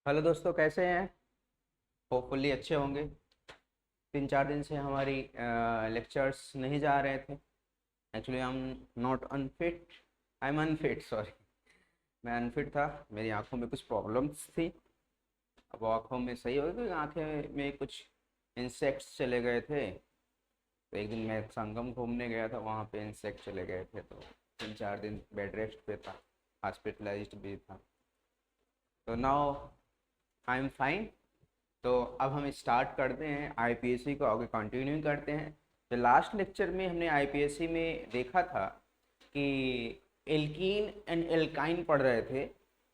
Hello दोस्तों, कैसे हैं? होपफुली अच्छे होंगे। 3-4 दिन से हमारी लेक्चर्स नहीं जा रहे थे। Actually I am not unfit, I am unfit, sorry. मैं अनफिट था, मेरी आंखों में कुछ प्रॉब्लम्स थी। अब वो आंखों में सही हो गई, आंखें में कुछ इंसेक्ट्स चले गए थे। तो एक दिन मैं संगम घूमने गया था, वहाँ पे इंसेक्ट चले गए थे, तो 3-4 दिन बेड रेस्ट पे था, हॉस्पिटलाइज्ड भी था। तो नाउ आई एम फाइन। तो अब हम स्टार्ट करते हैं, आईपीएससी को आगे कंटिन्यू करते हैं। तो लास्ट लेक्चर में हमने आईपीएससी में देखा था कि एल्कीन एंड एल्काइन पढ़ रहे थे।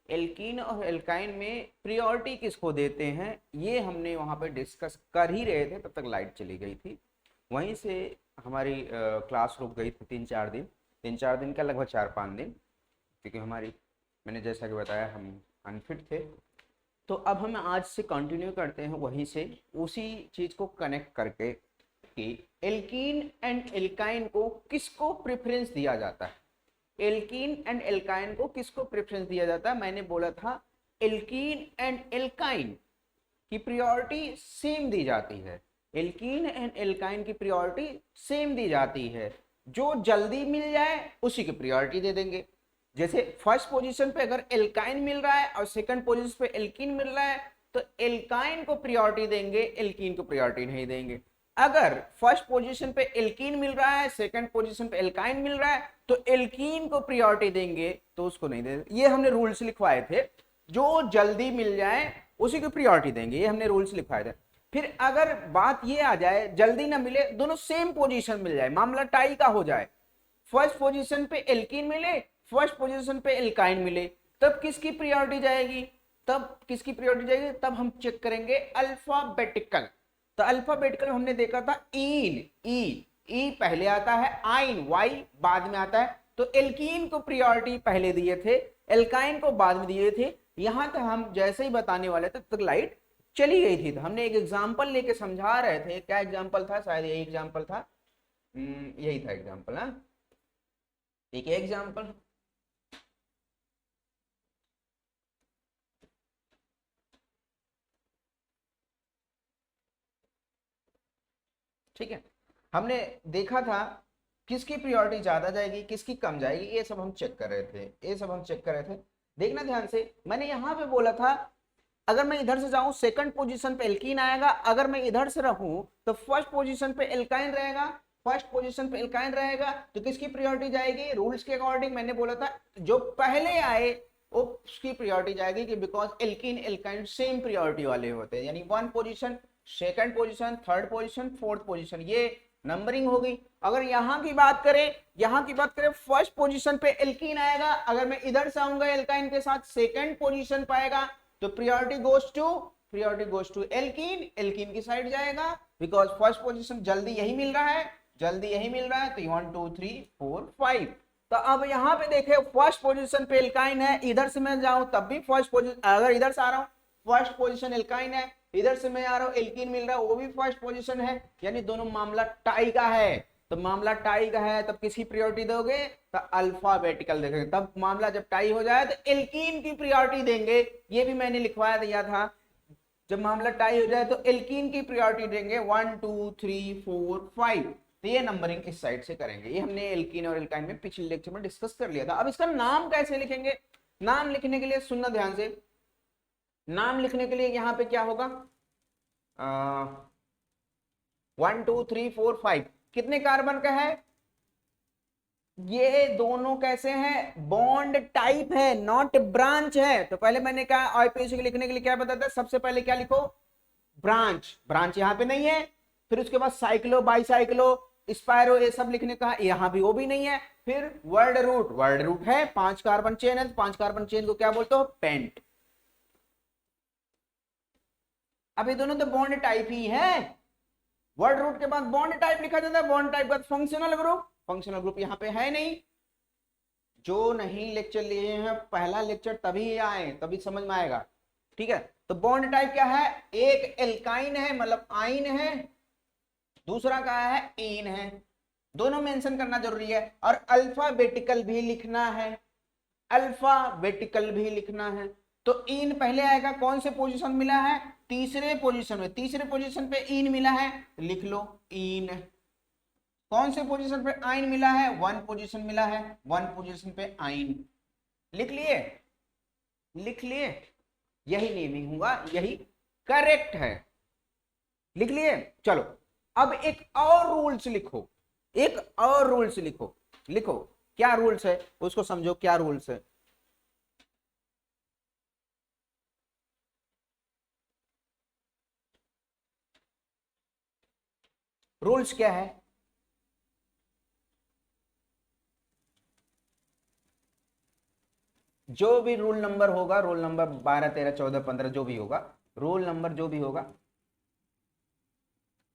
एल्कीन और एल्काइन में प्रियोरिटी किसको देते हैं, ये हमने वहाँ पे डिस्कस कर ही रहे थे, तब तक लाइट चली गई थी। वहीं से हमारी क्लास रुक गई थी 3-4 दिन, 3-4 दिन का लगभग 4-5 दिन, क्योंकि हमारी, मैंने जैसा कि बताया, हम अनफिट थे। तो अब हम आज से कंटिन्यू करते हैं वहीं से, उसी चीज को कनेक्ट करके कि एल्कीन एंड एल्काइन को किसको प्रेफरेंस दिया जाता है। एल्कीन एंड एल्काइन को किसको प्रेफरेंस दिया जाता है? मैंने बोला था एल्कीन एंड एल्काइन की प्रायोरिटी सेम दी जाती है। एल्कीन एंड एल्काइन की प्रायोरिटी सेम दी जाती है। जो जल्दी मिल जाए उसी की प्रायोरिटी दे देंगे। जैसे फर्स्ट पोजीशन पे अगर एल्काइन मिल रहा है और सेकंड पोजीशन पे एल्कीन मिल रहा है, तो एल्काइन को प्रायोरिटी देंगे, एल्कीन को प्रायोरिटी नहीं देंगे। अगर फर्स्ट पोजीशन पे एल्कीन मिल रहा है, सेकंड पोजीशन पे एल्काइन मिल रहा है, तो एल्कीन को प्रायोरिटी देंगे, तो उसको नहीं देंगे। ये हमने रूल्स लिखवाए थे, जो जल्दी मिल जाए उसी को प्रायोरिटी देंगे, ये हमने रूल्स लिखवाए थे। फिर अगर बात ये आ जाए जल्दी ना मिले, दोनों सेम पोजीशन मिल जाए, मामला टाई का हो जाए, फर्स्ट पोजीशन पे एल्कीन मिले, फर्स्ट पोजीशन पे एल्काइन मिले, तब किसकी प्रायोरिटी जाएगी? तब हम चेक करेंगे अल्फाबेटिकल। तो अल्फाबेटिकल हमने देखा था इन, ई पहले आता है, आइन वाई बाद में आता है। तो एल्कीन को प्रायोरिटी पहले दिए थे, एल्काइन को बाद में दिए थे। यहां तक हम जैसे ही बताने वाले थे तब तक लाइट चली गई थी। तो हमने एक एग्जाम्पल लेके समझा रहे थे, क्या एग्जाम्पल था? शायद यही एग्जाम्पल था। यही था एग्जाम्पल। हाँ, एक एग्जाम्पल। ठीक है, हमने देखा था किसकी प्रायोरिटी ज्यादा जाएगी, किसकी कम जाएगी, ये सब हम चेक कर रहे थे, देखना ध्यान से। मैंने यहां पे बोला था अगर मैं इधर से जाऊं सेकंड पोजीशन पे एल्कीन आएगा, अगर मैं इधर से रहूं तो फर्स्ट पोजीशन पे एल्काइन रहेगा, तो किसकी प्रायोरिटी जाएगी? रूल्स के अकॉर्डिंग मैंने बोला था जो पहले आए उसकी प्रायोरिटी जाएगी, कि because alkene alkyne same priority वाले होते हैं, यानी one position, second position, third position, fourth position, ये नंबरिंग होगी। अगर यहाँ की बात करें फर्स्ट पोजीशन पे एल्कीन आएगा, अगर मैं इधर से आऊंगा एल्काइन के साथ सेकंड पोजीशन पाएगा, तो priority goes to alkene, alkene की साइड जाएगा, बिकॉज फर्स्ट पोजीशन जल्दी यही मिल रहा है, तो 1 2 3 4 5। तो अब यहाँ पे देखे फर्स्ट पोजीशन पे एल्काइन है, इधर से मैं जाऊं तब भी फर्स्ट पोजीशन, अगर इधर से आ रहा हूं फर्स्ट पोजीशन एल्काइन है, इधर से मैं आ रहा हूं एल्कीन मिल रहा है, वो भी फर्स्ट पोजीशन है, यानी दोनों मामला टाई का है। तो मामला टाई का है, तब किसकी प्रायोरिटी दोगे? तो अल्फाबेटिकल देखेंगे। तब मामला जब टाई हो जाए तो एल्कीन की प्रायोरिटी देंगे, ये भी मैंने लिखवाया दिया था। जब मामला टाई हो जाए तो एल्कीन की प्रायोरिटी देंगे 1 2 3 4 5। तो ये नंबरिंग इस साइड से करेंगे, ये हमने एल्कीन और एल्काइन में पिछले लेक्चर में डिस्कस कर लिया था। अब इसका नाम कैसे लिखेंगे? नाम लिखने के लिए सुनना ध्यान से, नाम लिखने के लिए यहां पे क्या होगा? 1 2 3 4 5 कितने कार्बन का है? ये दोनों कैसे हैं? बॉन्ड टाइप है, नॉट ब्रांच है। तो पहले मैंने कहा आईपीएससी के लिखने के लिए क्या बताता है, सबसे पहले क्या लिखो? ब्रांच। ब्रांच यहाँ पे नहीं है। फिर उसके बाद साइक्लो, बाईसाइक्लो, स्पायरो, ये सब लिखने का, यहाँ भी वो भी नहीं है। फिर वर्ड रूट है, 5 कार्बन चेन है, 5 कार्बन चेन को क्या बोलते हो? पेंट। अब ये दोनों तो बॉन्ड टाइप ही है। वर्ड रूट के बाद बॉन्ड टाइप लिखा जाता है, बॉन्ड टाइप का फंक्शनल ग्रुप यहाँ पे है नहीं। जो नहीं लेक्चर लिए हैं पहला लेक्चर तभी आए, तभी समझ में आएगा। ठीक है, तो बॉन्ड टाइप क्या है? एक एल्काइन है, मतलब आइन है, दूसरा क्या है? इन है। दोनों मेंशन करना जरूरी है, और अल्फाबेटिकल भी लिखना है, तो इन पहले आएगा, कौन से पोजीशन मिला है, तीसरे पोजीशन में, तीसरे पोजीशन पे इन मिला है, लिख लो इन। कौन से पोजीशन पे आइन मिला है, वन पोजीशन मिला है, वन पोजीशन पे आइन, लिख लिए, लिख लिए, यही नेमिंग होगा, यही करेक्ट है, लिख लिए। चलो अब एक और रूल्स लिखो, एक और रूल्स लिखो, लिखो क्या रूल्स है उसको समझो, क्या रूल्स है। रूल्स क्या है, जो भी रूल नंबर होगा, रोल नंबर 12 13 14 15 जो भी होगा, रोल नंबर जो भी होगा,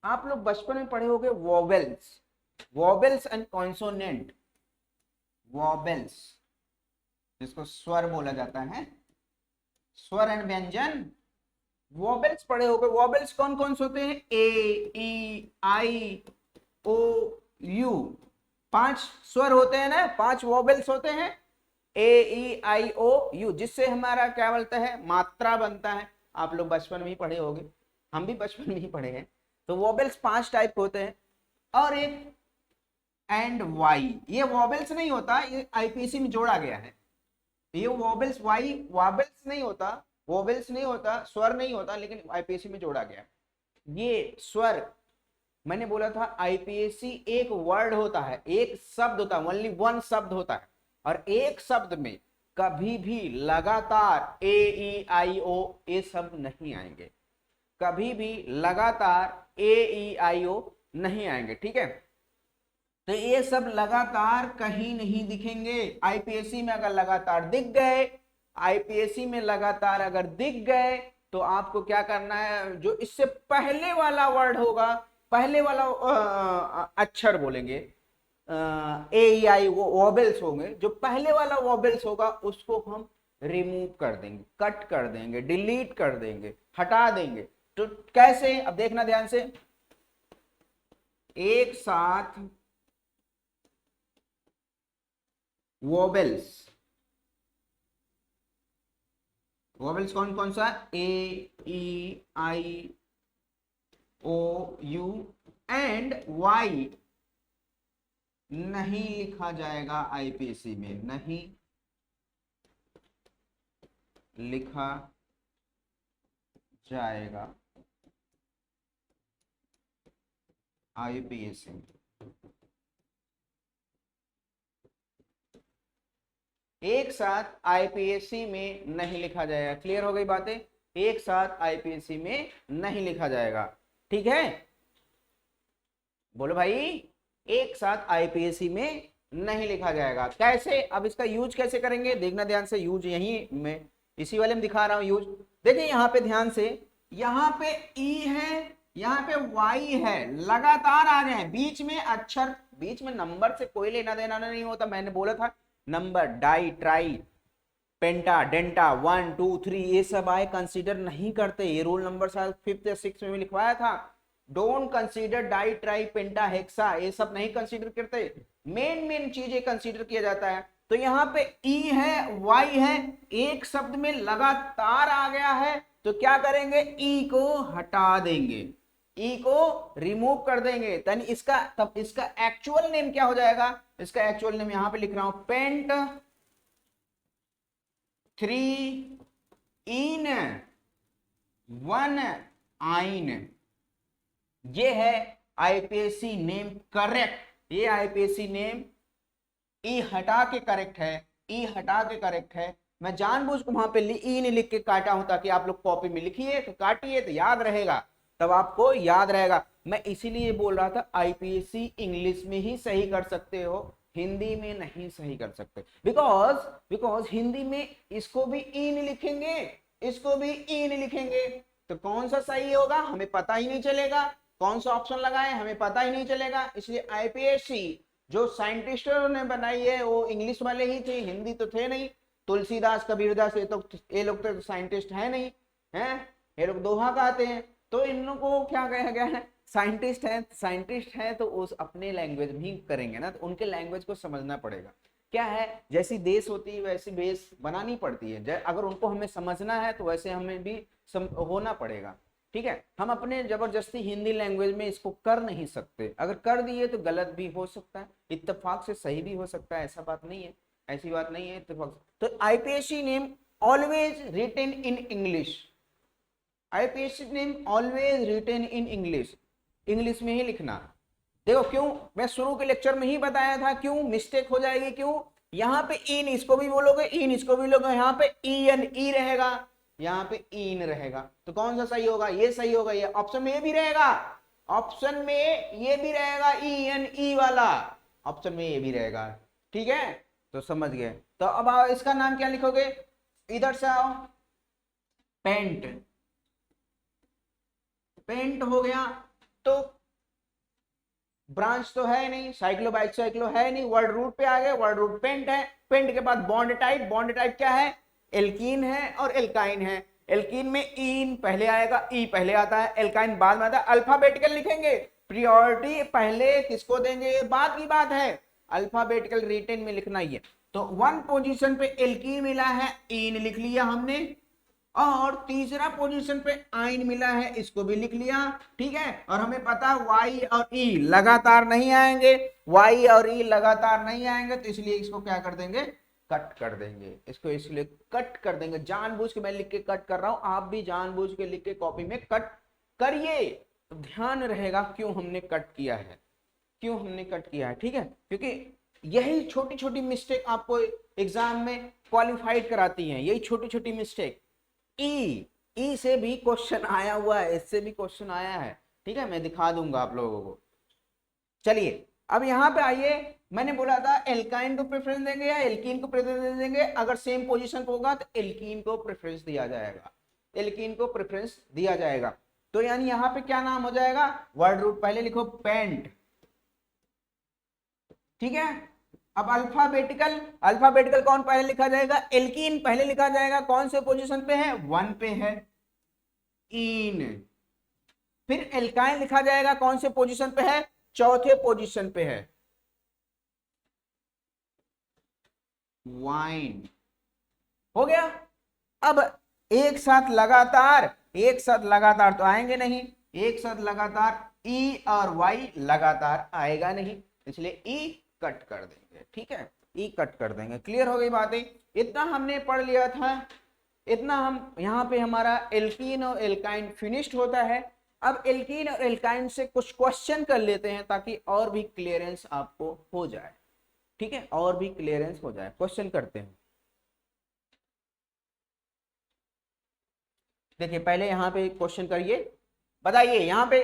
आप लोग बचपन में पढ़े होंगे vowels, vowels and consonant, vowels जिसको स्वर बोला जाता है, स्वर एंड व्यंजन, वॉवेल्स पढ़े होंगे। वॉवेल्स कौन कौन से होते हैं, ए ई आई ओ यू, 5 स्वर होते हैं ना, 5 वॉवेल्स होते हैं, ए ई आई ओ यू, जिससे हमारा क्या बोलता है, मात्रा बनता है। आप लोग बचपन में ही पढ़े होंगे, हम भी बचपन में ही पढ़े हैं। तो वॉवेल्स 5 टाइप होते हैं, और एक एंड वाई, ये वॉवेल्स नहीं होता, ये आईपीसी में जोड़ा गया है, ये वॉवेल्स वाई वॉवेल्स नहीं होता, वॉवेल्स नहीं होता, स्वर नहीं होता, लेकिन आईपीएससी में जोड़ा गया। ये स्वर, मैंने बोला था आईपीएससी एक वर्ड होता है, एक शब्द होता है, ओनली वन शब्द होता है, और एक शब्द में कभी भी लगातार ए ई आई ओ ये शब्द नहीं आएंगे, कभी भी लगातार ए ई आई ओ नहीं आएंगे, ठीक है। तो ये सब लगातार कहीं नहीं दिखेंगे। आईपीएससी में अगर लगातार दिख गए, आईपीएससी में लगातार अगर दिख गए, तो आपको क्या करना है, जो इससे पहले वाला वर्ड होगा, पहले वाला अक्षर बोलेंगे, ए आई वॉबल्स होंगे, जो पहले वाला वॉबल्स होगा उसको हम रिमूव कर देंगे, कट कर देंगे, डिलीट कर देंगे, हटा देंगे। तो कैसे, अब देखना ध्यान से, एक साथ वॉबल्स, वॉबल्स कौन कौन सा, ए ई आई ओ यू एंड वाई नहीं लिखा जाएगा, आईपीसी में नहीं लिखा जाएगा, आईपीएससी में। एक साथ आईपीएससी में नहीं लिखा जाएगा, क्लियर हो गई बातें, एक साथ आईपीएससी में नहीं लिखा जाएगा, ठीक है, बोलो भाई, एक साथ आईपीएससी में नहीं लिखा जाएगा। कैसे, अब इसका यूज कैसे करेंगे, देखना ध्यान से, यूज यही मैं इसी वाले में दिखा रहा हूं यूज। देखिए यहाँ पे ध्यान से, यहाँ पे ई है, यहाँ पे वाई है, लगातार आ रहे हैं, बीच में अक्षर, बीच में नंबर से कोई लेना देना नहीं होता। मैंने बोला था नंबर, डाई ट्राई पेंटा डेंटा 1 2 3 ये सब आए, कंसीडर नहीं करते, ये रोल नंबर शायद 5th या 6th में लिखवाया था, don't consider di tri penta hexa, ये सब नहीं कंसीडर करते, मेन चीजें कंसीडर किया जाता है। तो यहाँ पे ई है, वाई है, एक शब्द में लगातार आ गया है, तो क्या करेंगे, ई को हटा देंगे, ई को रिमूव कर देंगे, तब इसका एक्चुअल नेम क्या हो जाएगा, इसका एक्चुअल नेम यहां पे लिख रहा हूं, पेंट 3 इन 1 आइन, ये है आईपीएससी नेम करेक्ट, ये आईपीएससी नेम ई हटा के करेक्ट है, ई हटा के करेक्ट है। मैं जानबूझ के वहां पे ई नहीं लिख के काटा हूं, ताकि आप लोग कॉपी में लिखिए तो काटिए तो याद रहेगा, तब आपको याद रहेगा। मैं इसीलिए बोल रहा था आईपीएससी इंग्लिश में ही सही कर सकते हो, हिंदी में नहीं सही कर सकते, बिकॉज हिंदी में इसको भी ई नहीं लिखेंगे, इसको भी ई नहीं लिखेंगे, तो कौन सा सही होगा हमें पता ही नहीं चलेगा, कौन सा ऑप्शन लगाए हमें पता ही नहीं चलेगा। इसलिए आईपीएससी जो साइंटिस्टों ने बनाई है वो इंग्लिश वाले ही थे, हिंदी तो थे नहीं, तुलसीदास कबीरदास ये लोग तो साइंटिस्ट है नहीं, हैं, ये लोग दोहा कहते हैं, तो इन लोगों को क्या कहा गया है, साइंटिस्ट है तो उस अपने लैंग्वेज भी करेंगे ना, तो उनके लैंग्वेज को समझना पड़ेगा। क्या है, जैसी देश होती है वैसी बेस बनानी पड़ती है। अगर उनको हमें समझना है तो वैसे हमें भी होना पड़ेगा। ठीक है, हम अपने जबरदस्ती हिंदी लैंग्वेज में इसको कर नहीं सकते, अगर कर दिए तो गलत भी हो सकता है, इत्तेफाक से सही भी हो सकता है, ऐसा बात नहीं है, ऐसी बात नहीं है इत्तेफाक। तो IUPAC name always written in English, IUPAC name always written in English, English में ही लिखना। देखो क्यों, मैं शुरू के लेक्चर में ही बताया था क्यों मिस्टेक हो जाएगी, क्यों यहाँ पे इन इसको भी बोलोगे, इन इसको भी बोलोगे, यहाँ पे ईएन ई रहेगा, यहाँ पे इन रहेगा, तो कौन सा सही होगा, ये सही होगा, ये ऑप्शन में ये भी रहेगा, ऑप्शन में ये भी रहेगा ईएन ई वाला, ऑप्शन में ये भी रहेगा। ठीक है, तो समझ गए। तो अब आओ इसका नाम क्या लिखोगे, इधर से आओ, पेंट, पेंट हो गया। तो ब्रांच तो है नहीं, साइक्लो बाइसाइक्लो है नहीं, वर्ड रूट पे आ गए, वर्ड रूट पेंट है, पेंट के बाद बॉन्ड टाइप, बॉन्ड टाइप क्या है, एल्कीन है और एल्काइन है। एल्कीन में इन पहले आएगा, ई पहले आता है, एल्काइन बाद में आता है। अल्फाबेटिकल लिखेंगे, प्रियोरिटी पहले किसको देंगे ये बात की बात है, अल्फाबेटिकल रिटन में लिखना ही है। तो 1 पोजीशन पे एल्कीन मिला है, इन लिख लिया हमने, और तीसरा पोजीशन पे आइन मिला है, इसको भी लिख लिया। ठीक है, और हमें पता वाई और ई लगातार नहीं आएंगे, वाई और ई लगातार नहीं आएंगे, तो इसलिए इसको क्या कर देंगे, कट कर देंगे, इसको इसलिए कट कर देंगे। जानबूझ के मैं लिख के कट कर रहा हूं, आप भी जानबूझ के लिख के कॉपी में कट करिए, तो ध्यान रहेगा क्यों हमने कट किया है, क्यों हमने कट किया है। ठीक है, क्योंकि यही छोटी छोटी मिस्टेक आपको एग्जाम में क्वालिफाइड कराती हैं, यही छोटी छोटी मिस्टेक। ई से भी क्वेश्चन आया हुआ है, इससे भी क्वेश्चन आया है। ठीक है, मैं दिखा दूंगा आप लोगों को। चलिए अब यहाँ पे आइए, मैंने बोला था एल्काइन को प्रेफरेंस देंगे या एल्कीन को प्रेफरेंस देंगे, अगर सेम पोजीशन पे होगा तो एल्कीन को प्रेफरेंस दिया जाएगा, एल्कीन को प्रेफरेंस दिया जाएगा। तो यानी यहाँ पे क्या नाम हो जाएगा, वर्ड रूट पहले लिखो पेंट। ठीक है, अब अल्फाबेटिकल, अल्फाबेटिकल कौन पहले लिखा जाएगा, एल्कीन पहले लिखा जाएगा, कौन से पोजीशन पे है, 1 पे है, इन। फिर एल्काइन लिखा जाएगा, कौन से पोजीशन पे है, चौथे पोजीशन पे है, वाइन। हो गया। अब एक साथ लगातार, एक साथ लगातार तो आएंगे नहीं, एक साथ लगातार ई और वाई लगातार आएगा नहीं, इसलिए ई कट कर देंगे। ठीक है, ई कट कर देंगे। क्लियर हो गई बातें, इतना हमने पढ़ लिया था, इतना हम यहाँ पे हमारा एल्कीन और एल्काइन फिनिश्ड होता है। अब एल्कीन और एल्काइन से कुछ क्वेश्चन कर लेते हैं ताकि और भी क्लियरेंस आपको हो जाए। ठीक है, और भी क्लियरेंस हो जाए, क्वेश्चन करते हैं। देखिए पहले यहाँ पे क्वेश्चन करिए, बताइए यहाँ पे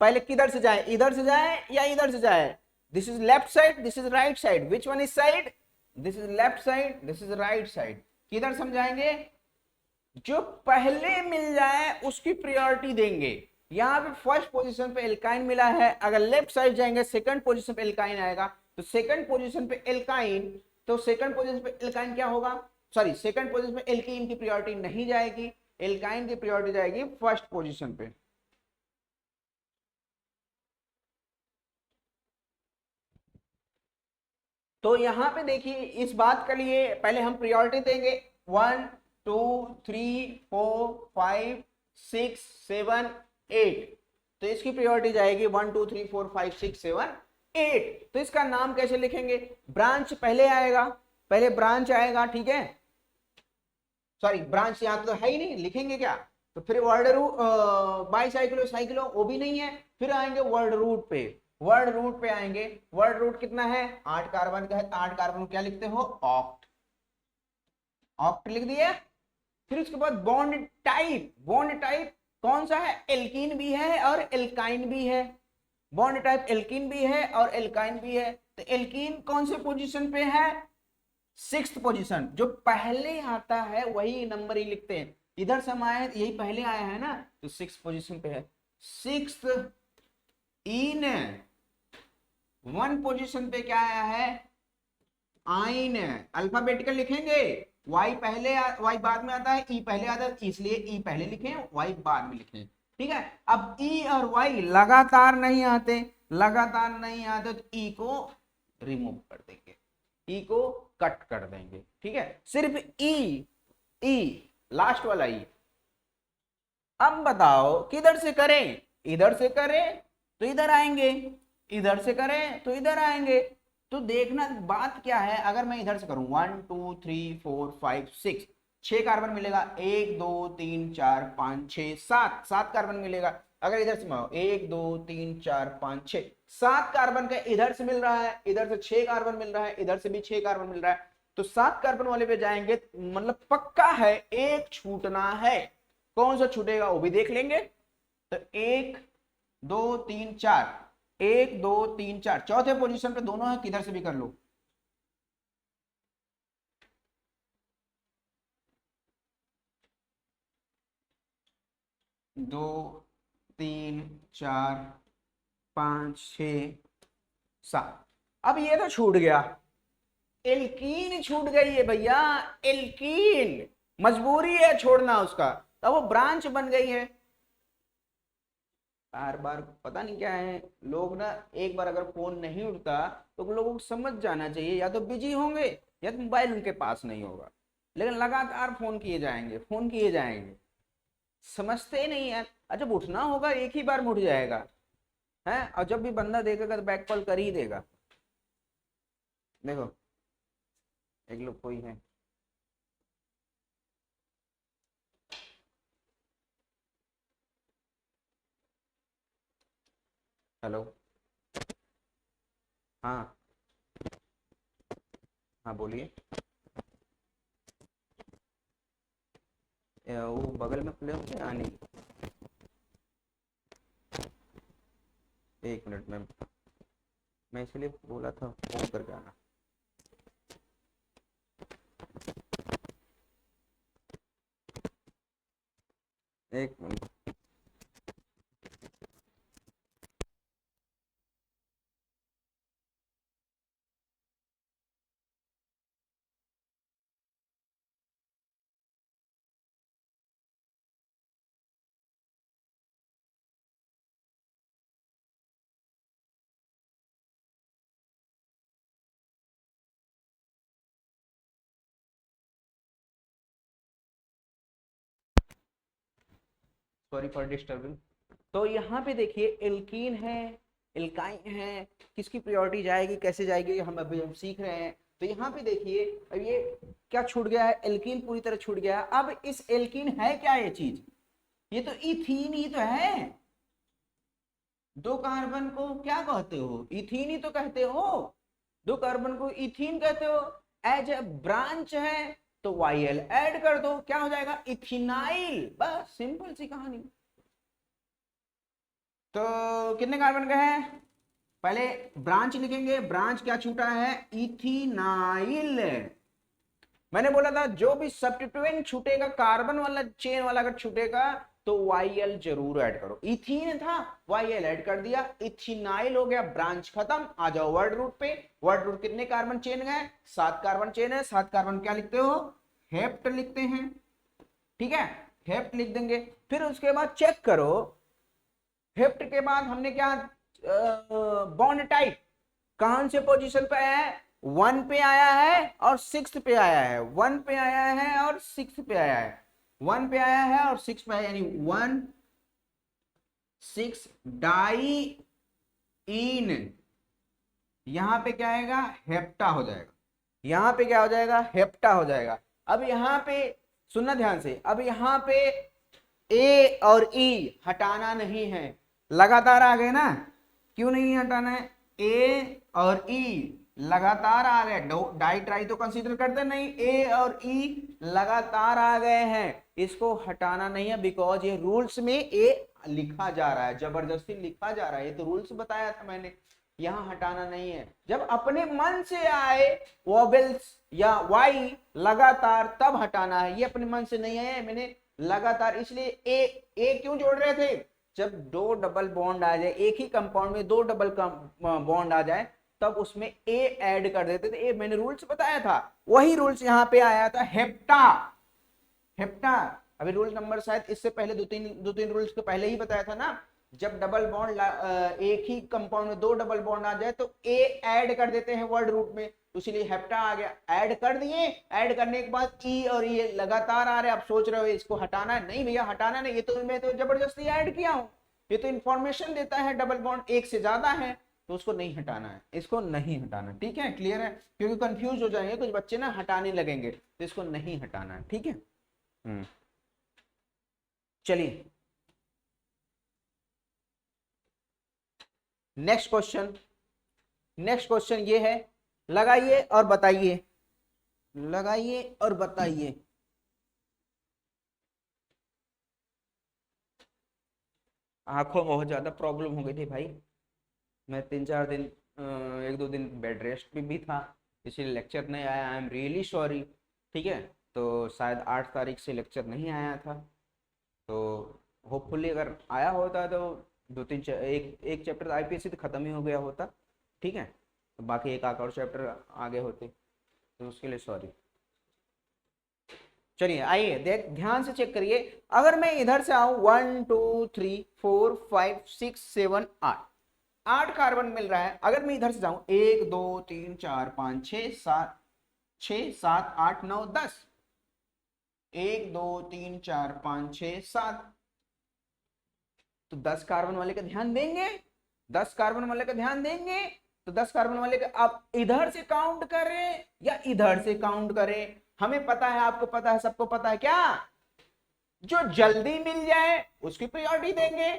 पहले किधर से जाए, इधर से जाए या इधर से जाए, this is left side, this is right side, which one is side, this is left side, this is right side. किधर समझाएंगे, जो पहले मिल जाए उसकी प्रायोरिटी देंगे। यहाँ पे फर्स्ट पोजीशन पे एल्काइन मिला है, अगर लेफ्ट साइड जाएंगे सेकंड पोजीशन पे एल्काइन आएगा, तो सेकंड पोजीशन पे एल्काइन, तो सेकंड पोजीशन पे एल्काइन क्या होगा, सॉरी सेकंड पोजीशन पे एल्कीन की प्रायोरिटी नहीं जाएगी, एल्काइन की प्रायोरिटी जाएगी फर्स्ट पोजीशन पे। तो यहाँ पे देखिए इस बात के लिए पहले हम प्रायोरिटी देंगे 1 2 3 4 5 6 7 8, तो इसकी प्रायोरिटी जाएगी 1 2 3 4 5 6 7 8। तो इसका नाम कैसे लिखेंगे, ब्रांच पहले आएगा, पहले ब्रांच आएगा। ठीक है, सॉरी ब्रांच यहाँ तो है ही नहीं, लिखेंगे क्या, तो फिर वर्ड रूट बाईसाइक्लो साइक्लो वो भी नहीं है, फिर आएंगे वर्ड रूट पे, वर्ड रूट पे आएंगे, वर्ड रूट कितना है 8 कार्बन का है, 8 कार्बन क्या लिखते हो, ऑक्ट, ऑक्ट लिख दिया। फिर उसके बाद बॉन्ड टाइप, बॉन्ड टाइप कौन सा है, एल्कीन भी है और एल्काइन भी है, बॉन्ड टाइप एल्कीन भी है और एल्काइन भी है। तो एल्कीन कौन से पोजीशन पे है, 6th पोजीशन, जो पहले आता है वही नंबर ही लिखते हैं, इधर से हम आए यही पहले आया है ना, तो 6th पोजीशन पे है, 6th। इन 1 पोजीशन पे क्या आया है, आइन। अल्फाबेटिकल लिखेंगे, वाई पहले वाई बाद में आता है, ई पहले आता है, इसलिए ई पहले लिखें वाई बाद में लिखें। ठीक है, अब ई और वाई लगातार नहीं आते, लगातार नहीं आते तो ई को रिमूव कर देंगे। ई को कट कर देंगे, ठीक है, सिर्फ ई, ई लास्ट वाला ई। अब बताओ किधर से करें, इधर से करें तो इधर आएंगे, इधर से करें तो इधर आएंगे। तो देखना बात क्या है, अगर मैं इधर से करूं 1 2 3 4 5 6, 6 कार्बन मिलेगा, 1 2 3 4 5 6 7, 7 कार्बन मिलेगा। अगर इधर से मैं 1 2 3 4 5 6, 7 कार्बन का इधर से मिल रहा है, इधर से 6 कार्बन मिल रहा है, इधर से भी 6 कार्बन मिल रहा है, तो 7 कार्बन वाले पे जाएंगे, मतलब पक्का है एक छूटना है। कौन सा छूटेगा वो भी देख लेंगे। तो 1 2 3 4, 1 2 3 4, चौथे पोजीशन पे दोनों है, किधर से भी कर लो। दो 3 4 5 6 7, अब ये तो छूट गया, एल्कीन छूट गई है भैया, एल्कीन मजबूरी है छोड़ना उसका, तब वो ब्रांच बन गई है। बार बार पता नहीं क्या है लोग ना, एक बार अगर फोन नहीं उठता तो लोगों को समझ जाना चाहिए या तो बिजी होंगे या तो मोबाइल उनके पास नहीं होगा, लेकिन लगातार फोन किए जाएंगे, फोन किए जाएंगे, समझते नहीं है। जब उठना होगा एक ही बार में उठ जाएगा है, और जब भी बंदा देखेगा तो बैक कॉल कर ही देगा। देखो एक लोग कोई है, हेलो, हाँ हाँ बोलिए। वो बगल में खुले होते आने, एक मिनट में, मैं इसलिए बोला था फोन करके आना। एक मिनट, सॉरी फॉर डिस्टर्बिंग। तो यहाँ पे देखिए एल्कीन है, एल्काइन है, किसकी प्रायोरिटी जाएगी कैसे जाएगी हम अभी हम सीख रहे हैं। तो यहाँ पे देखिए अब ये क्या छूट गया है, एल्कीन पूरी तरह छूट गया। अब इस एल्कीन है क्या ये चीज, ये तो इथीन ही तो है। दो कार्बन को क्या कहते हो, इथीन ही तो कहते हो, दो कार्बन को इथीन कहते हो। एज ए ब्रांच है तो YL ऐड कर दो, क्या हो जाएगा इथिनाइल, बस सिंपल सी कहानी। तो कितने कार्बन का है, पहले ब्रांच लिखेंगे, ब्रांच क्या छूटा है इथिनाइल। मैंने बोला था जो भी सब्स्टिट्यूएंट छूटेगा कार्बन वाला चेन वाला अगर छूटेगा तो YL जरूर ऐड करो। इथीन था YL ऐड कर दिया, इथिनाइल हो गया, ब्रांच खत्म। आ जाओ वर्ड रूट पे, वर्ड रूट कितने कार्बन चेन गए, 7 कार्बन चेन है, 7 कार्बन क्या लिखते हो हेप्ट लिखते हैं, ठीक है हेप्ट लिख देंगे। फिर उसके बाद चेक करो, हेप्ट के बाद हमने क्या बॉन्ड टाइप कौन से पोजीशन पे आया है, 1 पे आया है और 6 पे आया है, 1 पे आया है और 6 पे आया है, 1 पे आया है और 6 पे आया, यानी 1 6 डाई इन, यहां पे क्या आएगा हेप्टा हो जाएगा, यहां पे क्या हो जाएगा हेप्टा हो जाएगा। अब यहां पे सुनना ध्यान से, अब यहां पे ए और ई हटाना नहीं है, लगातार आ गए ना, क्यों नहीं हटाना है, ए और ई लगातार आ गए, डाई ट्राई तो कंसीडर करते नहीं, ए और ई लगातार आ गए हैं, इसको हटाना नहीं है, बिकॉज ये रूल्स में ए लिखा जा रहा है, जबरदस्ती लिखा जा रहा है, ये तो रूल्स बताया था मैंने, यहां हटाना नहीं है। जब अपने मन से आए वोवेल्स या वाई लगातार तब हटाना है, ये अपने मन से नहीं है, मैंने लगातार, इसलिए ए क्यों जोड़ रहे थे, जब दो डबल बॉन्ड आ जाए, एक ही कंपाउंड में दो डबल बॉन्ड आ जाए तब उसमें ए ऐड कर देते थे, ए मैंने रूल्स बताया था, वही रूल्स यहां पे आया था हेप्टा, हेप्टा। अभी रूल नंबर शायद इससे पहले दो तीन रूल्स के पहले ही बताया था ना, जब डबल बॉन्ड एक ही कंपाउंड में दो डबल बॉन्ड आ जाए तो ए ऐड कर देते हैं वर्ड रूट में, तो इसलिए हेप्टा आ गया, ऐड कर दिए। ऐड करने के बाद ई और ये लगातार आ रहे हैं। आप सोच रहे हो इसको हटाना है, नहीं भैया हटाना नहीं, ये तो मैं तो जबरदस्ती ऐड किया हूं, ये तो इंफॉर्मेशन देता है डबल बॉन्ड एक से ज्यादा है, तो उसको नहीं हटाना है, इसको नहीं हटाना। ठीक है, क्लियर है? क्योंकि कंफ्यूज हो जाएंगे कुछ बच्चे ना, हटाने लगेंगे, तो इसको नहीं हटाना है। ठीक है, चलिए नेक्स्ट क्वेश्चन। नेक्स्ट क्वेश्चन ये है, लगाइए और बताइए, लगाइए और बताइए। आंखों में बहुत ज्यादा प्रॉब्लम हो गई थी भाई, मैं 3-4 दिन 1-2 दिन बेड रेस्ट भी था, इसलिए लेक्चर नहीं आया। I am really sorry. ठीक है, तो शायद 8 तारीख से लेक्चर नहीं आया था, तो होपफुली अगर आया होता तो 2-3 एक चैप्टर आईपीएससी तो खत्म ही हो गया होता। ठीक है, तो बाकी एक और चैप्टर आगे होते, तो उसके लिए सॉरी। चलिए आइए देख, ध्यान से चेक करिए। अगर मैं इधर से आऊं 1 2 3 4 5 6 7 8 कार्बन मिल रहा है। अगर मैं इधर से जाऊं 1 2 3 4 5 6 7 8 9 10, 1 2 3 4 5 6 7, तो 10 कार्बन वाले का ध्यान देंगे, 10 कार्बन वाले का ध्यान देंगे। तो 10 कार्बन वाले का आप इधर से काउंट करें या इधर से काउंट करें, हमें पता है, आपको पता है, सबको पता है क्या, जो जल्दी मिल जाए उसकी प्रायोरिटी देंगे।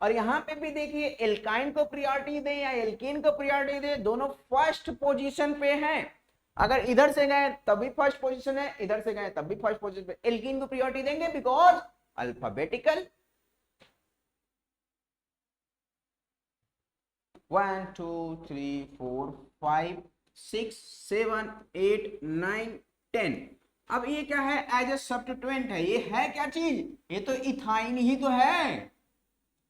और यहां पे भी देखिए, एल्काइन को प्रायोरिटी दें या एल्कीन को प्रायोरिटी दें, दोनों फर्स्ट पोजीशन पे हैं। अगर इधर से गए तब भी फर्स्ट पोजीशन है, इधर से गए तब भी फर्स्ट पोजीशन पे। एल्कीन को प्रायोरिटी देंगे बिकॉज अल्फाबेटिकल। 1 2 3 4 5 6 7 8 9 10। अब ये क्या है, एज ए सब्स्टिट्यूएंट है, ये है क्या चीज, ये तो इथाइन ही तो है,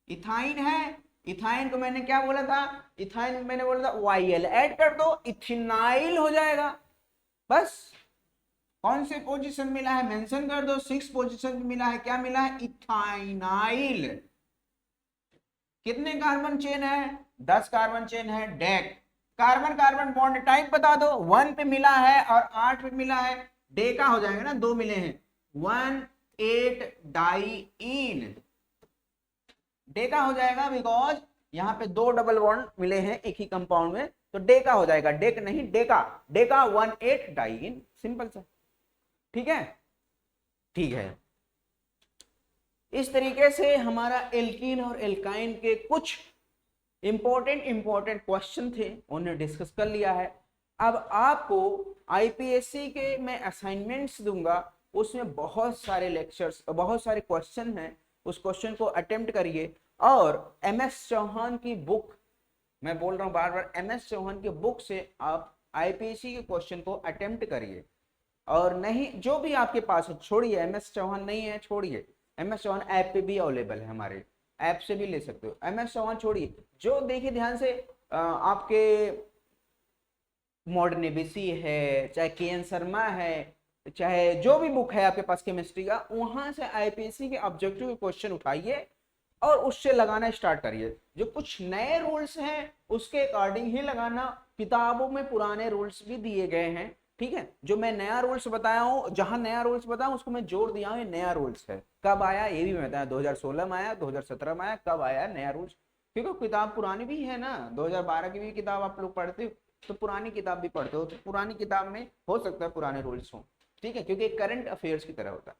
इथाइन है। इथाइन को मैंने क्या बोला था, इथाइन मैंने बोला था YL ऐड कर दो, इथिनाइल हो जाएगा। बस कौन से पोजीशन मिला है मेंशन कर दो, 6 पोजीशन मिला है, क्या मिला है, इथाइनाइल। कितने कार्बन चेन है, 10 कार्बन चेन है। Deck, carbon carbon bond type बता दो, 1 पे मिला है और 8 पे मिला है, डेका हो जाएगा ना, 2 मिले हैं, 1,8 डाइईन, डेका हो जाएगा बिकॉज यहाँ पे 2 डबल बॉन्ड मिले हैं एक ही कंपाउंड में, तो डेका हो जाएगा, डेक नहीं डेका, डेका 1,8 डाइईन, सिंपल सा। ठीक है, ठीक है। इस तरीके से हमारा एल्कीन और एल्काइन के कुछ इंपॉर्टेंट क्वेश्चन थे, उन्हें डिस्कस कर लिया है। अब आपको आईपीएससी के मैं असाइनमेंट्स दूंगा, उसमें बहुत सारे लेक्चर्स, बहुत सारे क्वेश्चन हैं, उस क्वेश्चन को अटेम्प्ट करिए। और MS चौहान की बुक, मैं बोल रहा हूँ बार बार, MS चौहान की बुक से आप आईपीएससी के क्वेश्चन को अटेम्प्ट करिए। और नहीं, जो भी आपके पास है छोड़िए, MS चौहान नहीं है छोड़िए, MS चौहान ऐप पे भी अवेलेबल है, हमारे ऐप से भी ले सकते हो। MS चौहान छोड़िए, जो देखिए ध्यान से, आपके मॉडर्न एबीसी है, चाहे KN शर्मा है, चाहे जो भी बुक है आपके पास केमिस्ट्री का, वहां से आईपीएससी के ऑब्जेक्टिव क्वेश्चन उठाइए और उससे लगाना स्टार्ट करिए। जो कुछ नए रूल्स हैं उसके अकॉर्डिंग ही लगाना, किताबों में पुराने रूल्स भी दिए गए हैं। ठीक है, जो मैं नया रूल्स बताया हूँ, जहां नया रूल्स बताया उसको मैं जोड़ दिया हूँ, ये नया रूल्स है। कब आया ये भी मैं बताया, 2016 में आया, 2017 में आया, कब आया नया रूल्स, क्योंकि किताब पुरानी भी है ना, 2012 की भी किताब आप लोग पढ़ते हो, तो पुरानी किताब भी पढ़ते हो, तो पुरानी किताब में हो सकता है पुराने रूल्स हो। ठीक है, क्योंकि करंट अफेयर्स की तरह होता है।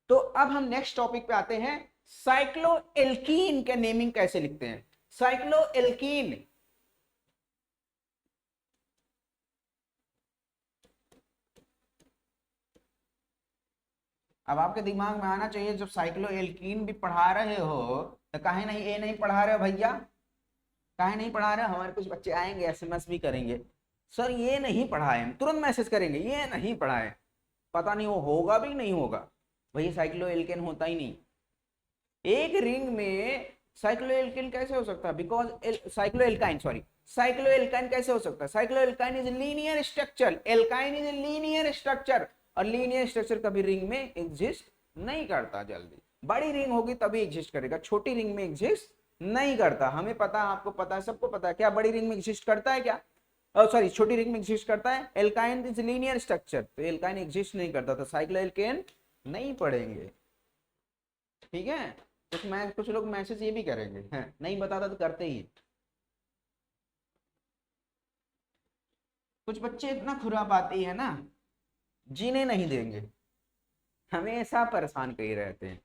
तो अब हम नेक्स्ट टॉपिक पे आते हैं, साइक्लोएल्कीन के नेमिंग कैसे लिखते हैं। साइक्लोएल्कीन, अब आपके दिमाग में आना चाहिए, जब साइक्लोएल्कीन भी पढ़ा रहे हो तो काहे नहीं ए नहीं पढ़ा रहे हो भैया, काहे नहीं पढ़ा रहे हो। हमारे कुछ बच्चे आएंगे SMS भी करेंगे, सर ये नहीं पढ़ा है, तुरंत मैसेज करेंगे ये नहीं पढ़ा है, पता नहीं वो होगा भी नहीं होगा। भैया साइक्लोएल्केन होता ही नहीं एक रिंग में। साइक्लोएल्केन कैसे हो सकता है, बिकॉज साइक्लोएल्काइन, सॉरी, साइक्लोएल्काइन कैसे हो सकता है, cycloalkyne is linear structure, alkyne is linear structure, और लीनियर स्ट्रक्चर कभी रिंग में एग्जिस्ट नहीं करता जल्दी। बड़ी रिंग होगी तभी एग्जिस्ट करेगा, छोटी रिंग में एग्जिस्ट नहीं करता। हमें पता, आपको पता है, सबको पता है। क्या बड़ी रिंग में एग्जिस्ट करता है क्या? सॉरी, छोटी रिंग में एग्जिस्ट करता है? एल्काइन इज लीनियर स्ट्रक्चर, तो एल्काइन एग्जिस्ट नहीं करता, तो साइक्लोएल्केन नहीं पढ़ेंगे। ठीक है, कुछ लोग मैसेज ये भी करेंगे, हैं नहीं बताता तो करते ही। कुछ बच्चे इतना खुरापाती है ना, जीने नहीं देंगे, हमेशा परेशान कर ही रहते हैं।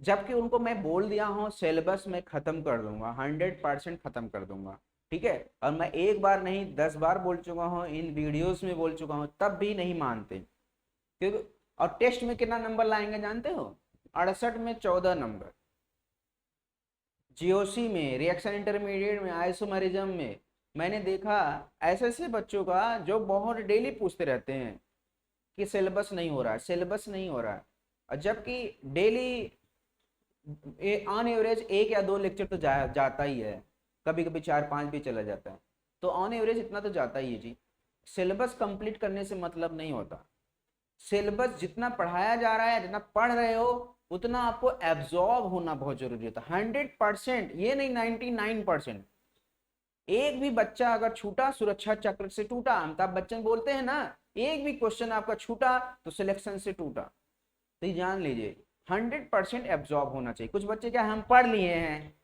जबकि उनको मैं बोल दिया हूँ सिलेबस में खत्म कर दूंगा, 100% खत्म कर दूंगा। ठीक है, और मैं एक बार नहीं 10 बार बोल चुका हूँ, इन वीडियोस में बोल चुका हूँ, तब भी नहीं मानते। क्योंकि और टेस्ट में कितना नंबर लाएंगे जानते हो? 68 में 14 नंबर, जीओसी में, रिएक्शन इंटरमीडिएट में, आइसोमेरिज्म में। मैंने देखा ऐसे ऐसे बच्चों का जो बहुत डेली पूछते रहते हैं कि सिलेबस नहीं हो रहा है, सिलेबस नहीं हो रहा है, और जबकि डेली ऑन एवरेज 1 या 2 लेक्चर तो जाता ही है, कभी कभी 4-5 भी चला जाता है, तो ऑन एवरेज इतना तो जाता ही है जी। सिलेबस कंप्लीट करने से मतलब नहीं होता। सिलेबस जितना पढ़ाया जा रहा है, जितना पढ़ रहे हो, उतना आपको एब्जॉर्ब होना बहुत जरूरी होता है। 100%, ये नहीं 99%। एक भी बच्चा अगर छूटा, सुरक्षा चक्र से टूटा, अमिताभ बच्चन बोलते हैं ना, एक भी क्वेश्चन आपका छूटा तो सिलेक्शन से टूटा। तो ये जान लीजिए 100% एब्जॉर्ब होना चाहिए। कुछ बच्चे क्या, हम पढ़ लिए हैं,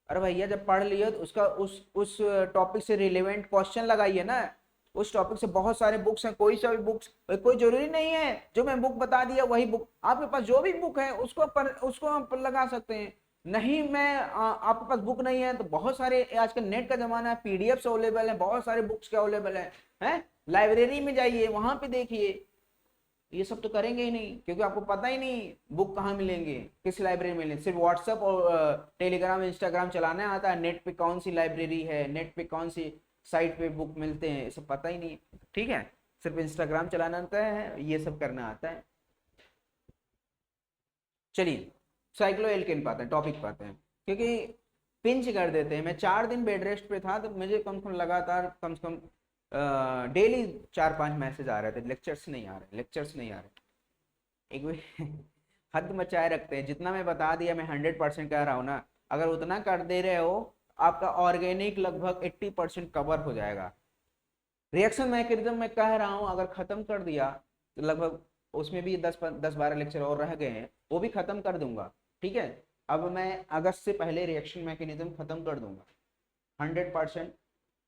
अरे भैया जब पढ़ लिए तो उसका उस टॉपिक से रिलेवेंट क्वेश्चन लगाइए ना। उस टॉपिक से बहुत सारे बुक्स हैं, कोई सा भी बुक्स, कोई जरूरी नहीं है जो मैं बुक बता दिया वही बुक, आपके पास जो भी बुक है उसको आप लगा सकते हैं। नहीं मैं आपके पास बुक नहीं है तो बहुत सारे, आजकल नेट का जमाना है, पीडीएफ अवेलेबल है, बहुत सारे बुक्स के अवेलेबल है, लाइब्रेरी में जाइए वहां पे देखिए। ये सब तो करेंगे ही नहीं, क्योंकि आपको पता ही नहीं बुक कहाँ मिलेंगे, किस लाइब्रेरी में मिलेंगे। सिर्फ व्हाट्सएप और टेलीग्राम इंस्टाग्राम चलाने आता है, नेट पे कौन सी लाइब्रेरी है, नेट पे कौन सी साइट पे बुक मिलते हैं, ये सब पता ही नहीं। ठीक है, सिर्फ इंस्टाग्राम चलाना आता है, ये सब करना आता है। चलिए साइक्लो एल्केन पाते हैं, टॉपिक पाते हैं, क्योंकि पिंच कर देते हैं। मैं 4 दिन बेड रेस्ट पे था, तो मुझे कम से कम लगातार कम से कम डेली 4-5 मैसेज आ रहे थे, लेक्चर्स नहीं आ रहे, लेक्चर्स नहीं आ रहे। एक भी हद मचाए रखते हैं। जितना मैं बता दिया, मैं 100% कह रहा हूँ ना, अगर उतना कर दे रहे हो, आपका ऑर्गेनिक लगभग 80% कवर हो जाएगा। रिएक्शन मैकेनिज्म में कह रहा हूँ, अगर खत्म कर दिया तो लगभग उसमें भी 10-12 लेक्चर और रह गए हैं, वो भी खत्म कर दूंगा। ठीक है, अब मैं अगस्त से पहले रिएक्शन मैकेनिज्म खत्म कर दूंगा 100%।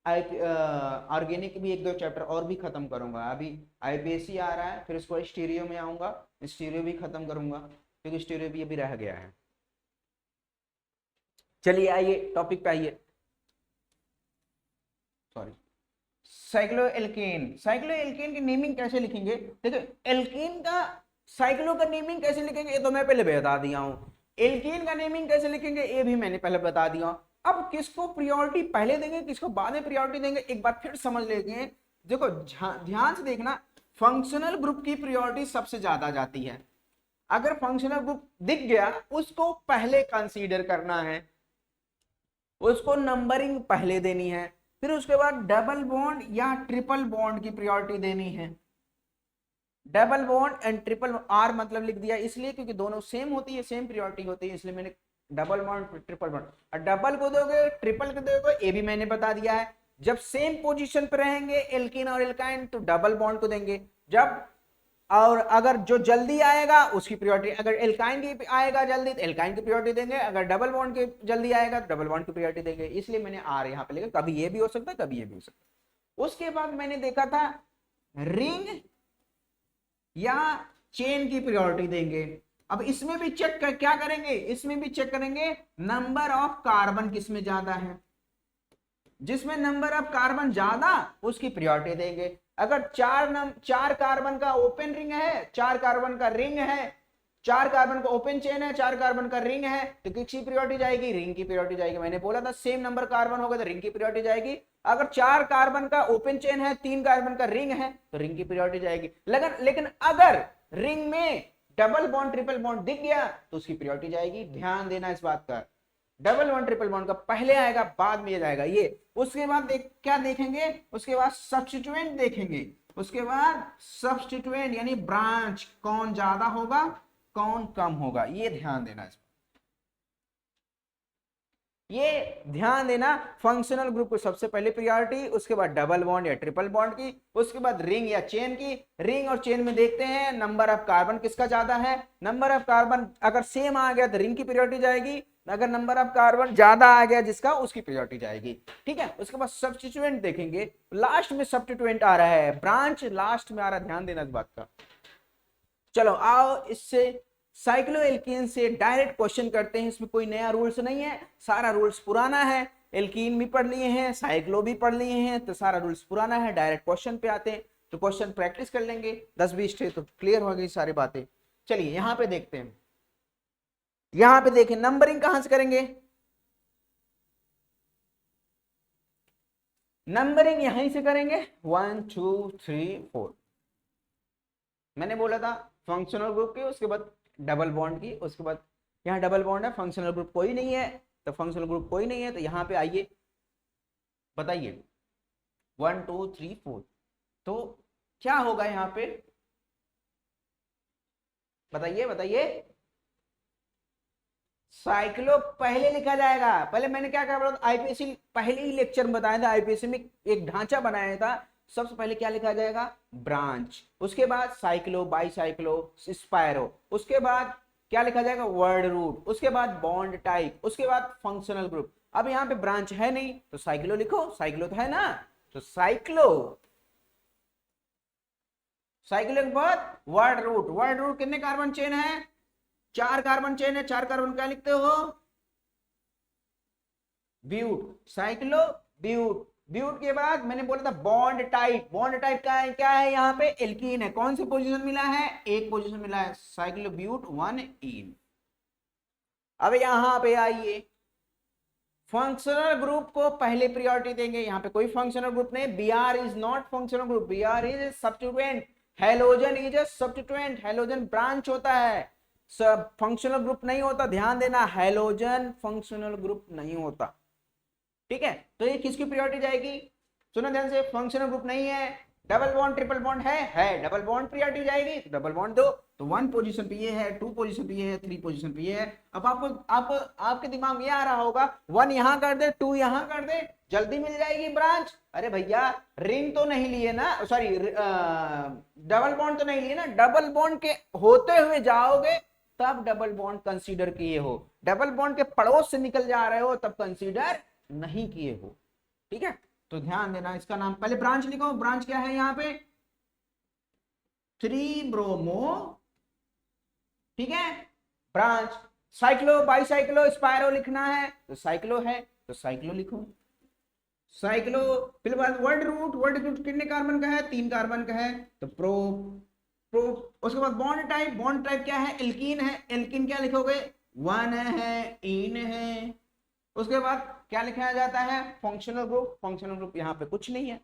ऑर्गेनिक भी 1-2 चैप्टर और भी खत्म करूंगा। अभी आईपीएससी आ रहा है, फिर उसको स्टीरियो में आऊंगा, स्टीरियो भी खत्म करूंगा, क्योंकि स्टीरियो भी अभी रह गया है। चलिए आइए टॉपिक पे आइए। Sorry, cyclo alkane. Cyclo alkane की नेमिंग कैसे लिखेंगे? देखो, एल्केन का साइक्लो का नेमिंग कैसे लिखेंगे ये तो मैं पहले बता दिया हूँ। एल्केन का नेमिंग कैसे लिखेंगे ये भी मैंने पहले बता दिया। अब किसको प्रायोरिटी पहले देंगे, किसको बाद में प्रायोरिटी देंगे, एक बार फिर समझ लेंगे। देखो ध्यान से देखना, फंक्शनल ग्रुप की प्रायोरिटी सबसे ज्यादा जाती है। अगर फंक्शनल ग्रुप दिख गया, उसको पहले कंसीडर करना है, उसको नंबरिंग पहले देनी है। फिर उसके बाद डबल बॉन्ड या ट्रिपल बॉन्ड की प्रायोरिटी देनी है। Double bond and triple, or मतलब लिख दिया इसलिए क्योंकि दोनों सेम होती है, सेम प्रायोरिटी होती है, इसलिए मैंने डबल बॉन्ड ट्रिपल बॉन्ड। और डबल को दोगे, ट्रिपल को दोगे, ये भी मैंने बता दिया है। जब सेम पोजीशन पर रहेंगे एल्कीन और एल्काइन तो डबल बॉन्ड को देंगे। जब और अगर जो जल्दी आएगा उसकी प्रायोरिटी, अगर एल्काइन की आएगा जल्दी तो एल्काइन की प्रायोरिटी देंगे, अगर डबल बॉन्ड के जल्दी आएगा तो डबल बॉन्ड की प्रायोरिटी देंगे। इसलिए मैंने आर यहाँ पे लिखा, कभी ये भी हो सकता है, कभी ये भी हो सकता है। उसके बाद मैंने देखा था रिंग या चेन की प्रायोरिटी देंगे। अब इसमें भी चेक क्या करेंगे, इसमें भी चेक करेंगे नंबर ऑफ कार्बन किसमें ज्यादा है। जिसमें नंबर ऑफ कार्बन ज्यादा उसकी प्रायोरिटी देंगे। अगर 4 कार्बन का ओपन रिंग है, 4 कार्बन का रिंग है, 4 कार्बन का ओपन चेन है, 4 कार्बन का रिंग है, तो किसकी प्रायोरिटी जाएगी? रिंग की प्रायोरिटी जाएगी। मैंने बोला था सेम नंबर कार्बन होगा तो रिंग की प्रायोरिटी जाएगी। अगर 4 कार्बन का ओपन चेन है, 3 कार्बन का रिंग है, तो रिंग की प्रायोरिटी जाएगी। लेकिन अगर रिंग में डबल बॉन्ड ट्रिपल बॉन्ड दिख गया तो उसकी प्रायोरिटी जाएगी। ध्यान देना इस बात का, डबल बॉन्ड ट्रिपल बॉन्ड का पहले आएगा, बाद में जाएगा ये। उसके बाद क्या देखेंगे? उसके बाद सब्स्टिट्यूएंट देखेंगे। उसके बाद सब्स्टिट्यूएंट यानी ब्रांच, कौन ज्यादा होगा कौन कम होगा, ये ध्यान देना इसमें। ये ध्यान देना, फंक्शनल ग्रुप को सबसे पहले प्रायोरिटी, उसके बाद डबल बॉन्ड या ट्रिपल बॉन्ड की, उसके बाद रिंग या चेन की। रिंग और चेन में देखते हैं नंबर ऑफ कार्बन किसका ज्यादा है। नंबर ऑफ कार्बन अगर सेम आ गया तो रिंग की प्रायोरिटी जाएगी, अगर नंबर ऑफ कार्बन ज्यादा आ गया जिसका, उसकी प्रायोरिटी जाएगी। ठीक है, उसके बाद सब्स्टिट्यूएंट देखेंगे, लास्ट में सब्स्टिट्यूएंट आ रहा है, ब्रांच लास्ट में आ रहा है, ध्यान देना इस बात का। चलो आओ इससे साइक्लोएल्कीन से डायरेक्ट क्वेश्चन करते हैं, इसमें कोई नया रूल्स नहीं है, सारा रूल्स पुराना है। एल्कीन भी पढ़ लिए हैं, साइक्लो भी पढ़ लिए हैं, तो सारा रूल्स पुराना है। डायरेक्ट क्वेश्चन पे आते हैं, तो क्वेश्चन प्रैक्टिस कर लेंगे 10-20 थे तो क्लियर हो गई सारी बातें। चलिए यहां पे देखते हैं, यहां पे देखें नंबरिंग कहां से करेंगे। नंबरिंग यहीं से करेंगे, 1 2 3 4। मैंने बोला था फंक्शनल ग्रुप की, उसके बाद डबल बॉन्ड की, उसके बाद यहाँ डबल बॉन्ड है, फंक्शनल ग्रुप कोई नहीं है, तो फंक्शनल ग्रुप कोई नहीं है, तो यहाँ पे आइए बताइए 1 2 3 4, तो क्या होगा यहाँ पे, बताइए बताइए। साइक्लो पहले लिखा जाएगा, पहले मैंने क्या कहा आईपीएससी पहले ही लेक्चर में बताया था, आईपीएससी में एक ढांचा बनाया था, सबसे पहले क्या लिखा जाएगा, ब्रांच, उसके बाद साइक्लो, बाईसाइक्लो, स्पायरो, उसके बाद क्या लिखा जाएगा, वर्ड रूट, उसके बाद बॉन्ड टाइप, उसके बाद फंक्शनल ग्रुप। अब यहाँ पे ब्रांच है नहीं तो साइक्लो लिखो, साइक्लो तो है ना, तो साइक्लो, साइक्लो के बाद वर्ड रूट, वर्ड रूट कितने कार्बन चेन है, 4 कार्बन चेन है, 4 कार्बन क्या लिखते हो, ब्यूट, साइक्लो ब्यूट। ब्यूट के बाद मैंने बोला था बॉन्ड टाइप, बॉन्ड टाइप का है, क्या है यहाँ पे, एल्कीन है, कौन सी पोजीशन मिला है, एक पोजीशन मिला है, साइक्लो ब्यूट 1 इन। अब यहां पे आइए, फंक्शनल ग्रुप को पहले प्रायोरिटी देंगे, यहाँ पे कोई फंक्शनल ग्रुप नहीं, Br is not functional group, Br is substituent, halogen is a substituent, halogen branch होता है, सब फंक्शनल ग्रुप नहीं होता, ध्यान देना, हेलोजन फंक्शनल ग्रुप नहीं होता। ठीक है, तो ये किसकी प्रायोरिटी जाएगी, सुनो ध्यान से, फंक्शनल ग्रुप नहीं है, डबल बॉन्ड ट्रिपल बॉन्ड है डबल बॉन्ड प्रायोरिटी जाएगी, तो डबल बॉन्ड दो, तो 1 पोजीशन पे ये है, 2 पोजीशन पे ये है, 3 पोजीशन पे ये है। अब आपको आपके दिमाग में ये आ रहा होगा 1 यहां कर दे, 2 यहां कर दे, जल्दी मिल जाएगी ब्रांच। अरे भैया रिंग तो नहीं लिए ना, सॉरी डबल बॉन्ड तो नहीं लिए ना, डबल बॉन्ड के होते हुए जाओगे तब डबल बॉन्ड कंसीडर किए हो, डबल बॉन्ड के पड़ोस से निकल जा रहे हो तब कंसीडर नहीं किए हो। ठीक है, तो ध्यान देना, इसका नाम पहले ब्रांच लिखो, ब्रांच क्या है यहाँ पे, 3 ब्रोमो, ठीक है, ब्रांच। साइक्लो, बाईसाइक्लो, स्पायरो लिखना है तो साइक्लो है तो साइक्लो लिखो, साइक्लो। फिर बाद वर्ड रूट, वर्ड रूट कितने कार्बन का है, 3 कार्बन का है, तो प्रो, प्रो। उसके बाद बॉन्ड टाइप, बॉन्ड टाइप क्या है, एल्कीन है, एल्कीन क्या लिखोगे, 1 है, इन है। उसके बाद क्या लिखा जाता है, फंक्शनल ग्रुप, फंक्शनल ग्रुप यहाँ पे कुछ नहीं है,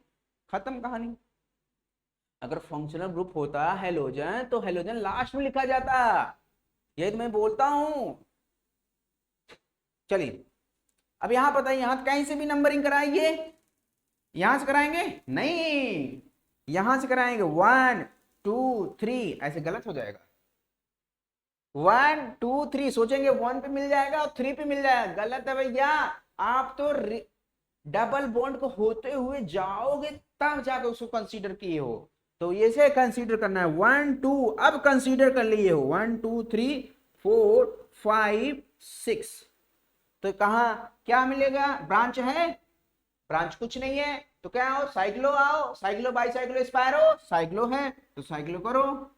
खत्म कहानी। अगर फंक्शनल ग्रुप होता हेलोजन तो हेलोजन लास्ट में लिखा जाता, यही तो मैं बोलता हूं। चलिए अब यहां पता है, यहां कहीं से भी नंबरिंग कराइए, यहां से कराएंगे नहीं, यहां से कराएंगे 1 2 3, ऐसे गलत हो जाएगा, 1 2 3 सोचेंगे 1 पे मिल जाएगा और 3 पे मिल जाएगा, गलत है भैया। आप तो डबल बॉन्ड को होते हुए जाओगे तब जाकर उसको कंसीडर किए हो, तो ये से कंसीडर करना है 1 2, अब कंसीडर कर लिए हो 1 2 3 4 5 6, तो कहा क्या मिलेगा, ब्रांच है, ब्रांच कुछ नहीं है, तो क्या हो, साइक्लो आओ, साइक्लो, बाईसाइक्लो, स्पायरो, साइक्लो है तो साइक्लो करो,